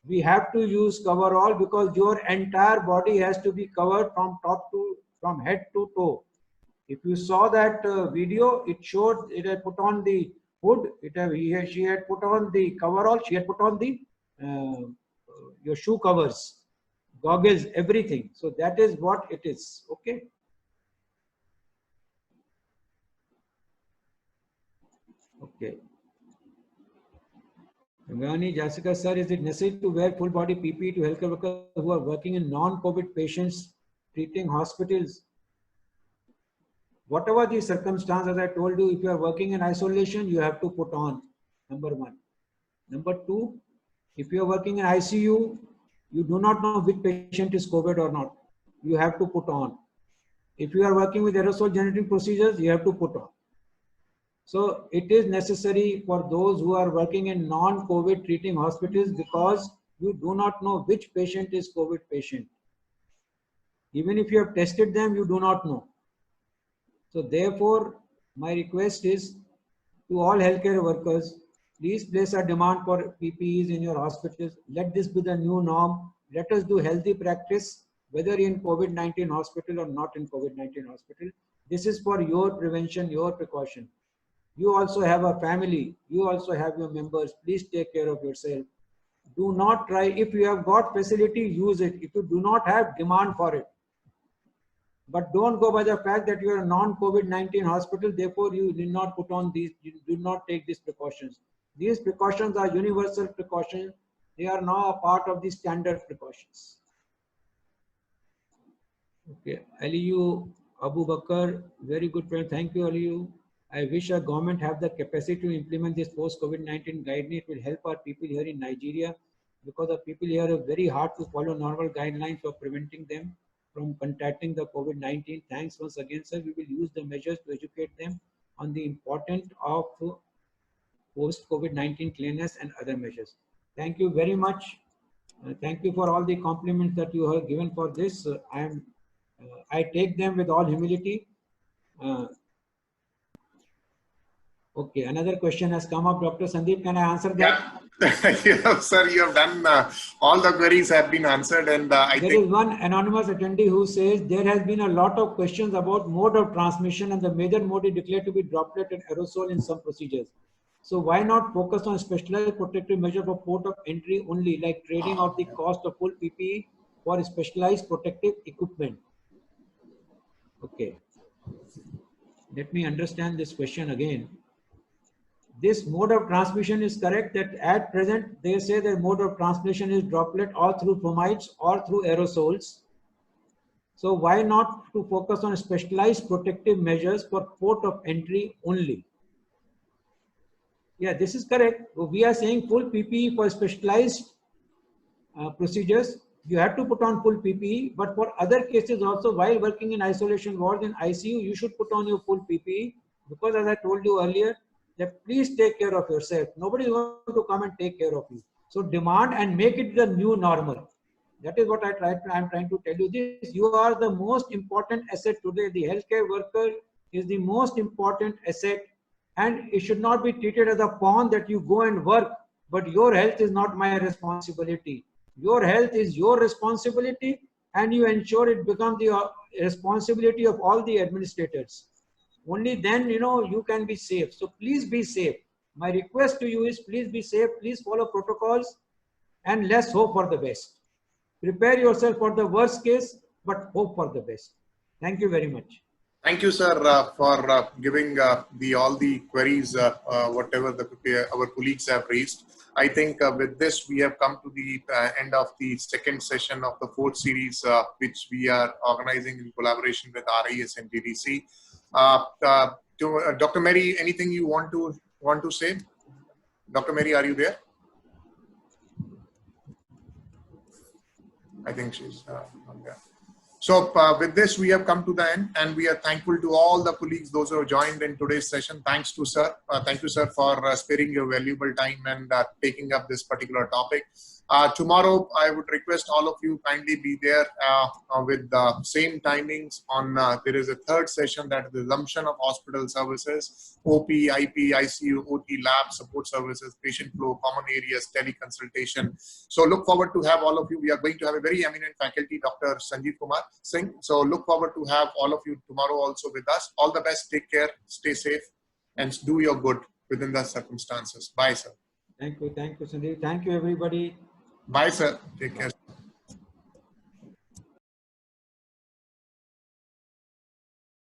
We have to use coverall because your entire body has to be covered from head to toe. If you saw that video, it showed it had put on the hood. She had put on the coverall. She had put on the your shoe covers, goggles, everything. So that is what it is. Okay. Okay. Rangani, Jessica, sir, is it necessary to wear full body PPE to healthcare workers who are working in non-COVID patients treating hospitals? Whatever the circumstance, as I told you, if you are working in isolation, you have to put on, number one. Number two, if you are working in ICU, you do not know which patient is COVID or not. You have to put on. If you are working with aerosol generating procedures, you have to put on. So it is necessary for those who are working in non-COVID treating hospitals because you do not know which patient is COVID patient. Even if you have tested them, you do not know. So therefore, my request is to all healthcare workers, please place a demand for PPEs in your hospitals. Let this be the new norm. Let us do healthy practice, whether in COVID-19 hospital or not in COVID-19 hospital. This is for your prevention, your precaution. You also have a family. You also have your members. Please take care of yourself. Do not try. If you have got facility, use it. If you do not have, demand for it. But don't go by the fact that you are a non-COVID-19 hospital, therefore you did not put on these, you do not take these precautions. These precautions are universal precautions. They are now a part of the standard precautions. Okay, Aliyu Abu Bakr, very good friend. Thank you, Aliyu. I wish our government have the capacity to implement this post-COVID-19 guideline. It will help our people here in Nigeria because the people here are very hard to follow normal guidelines for preventing them from contracting the COVID-19. Thanks once again, sir. We will use the measures to educate them on the importance of post-COVID-19 cleanliness and other measures. Thank you very much. Thank you for all the compliments that you have given for this. I take them with all humility. Okay, another question has come up. Dr. Sandeep, can I answer that? Yeah, sir, you have done, all the queries have been answered, and I think... There is one anonymous attendee who says there has been a lot of questions about mode of transmission, and the major mode is declared to be droplet and aerosol in some procedures. So why not focus on specialized protective measure for port of entry only, like trading off the cost of full PPE for specialized protective equipment? Okay, let me understand this question again. This mode of transmission is correct that at present they say that mode of transmission is droplet or through fomites or through aerosols. So why not to focus on specialized protective measures for port of entry only? Yeah, this is correct. We are saying full PPE for specialized procedures. You have to put on full PPE, but for other cases also, while working in isolation wards in ICU, you should put on your full PPE because, as I told you earlier, that please take care of yourself. Nobody is going to come and take care of you. So demand and make it the new normal. That is what I'm trying to tell you. This, you are the most important asset today. The healthcare worker is the most important asset, and it should not be treated as a pawn that you go and work, but your health is not my responsibility. Your health is your responsibility, and you ensure it becomes responsibility of all the administrators. Only then, you can be safe. So please be safe. My request to you is please be safe. Please follow protocols and let's hope for the best. Prepare yourself for the worst case, but hope for the best. Thank you very much. Thank you, sir, for giving all the queries, whatever our colleagues have raised. I think with this, we have come to the end of the second session of the fourth series, which we are organizing in collaboration with RIS and GDC. Dr. Mary, anything you want to say? Dr. Mary, are you there? I think she's not there. So with this, we have come to the end, and we are thankful to all the colleagues, those who have joined in today's session. Thanks to sir. Thank you, sir, for sparing your valuable time and taking up this particular topic. Tomorrow, I would request all of you kindly be there with the same timings. There is a third session, that is the resumption of hospital services, OP, IP, ICU, OT, lab, support services, patient flow, common areas, teleconsultation. So look forward to have all of you. We are going to have a very eminent faculty, Dr. Sanjeev Kumar Singh. So look forward to have all of you tomorrow also with us. All the best. Take care. Stay safe and do your good within the circumstances. Bye, sir. Thank you. Thank you, Sandeep. Thank you, everybody. Bye, sir. Take care.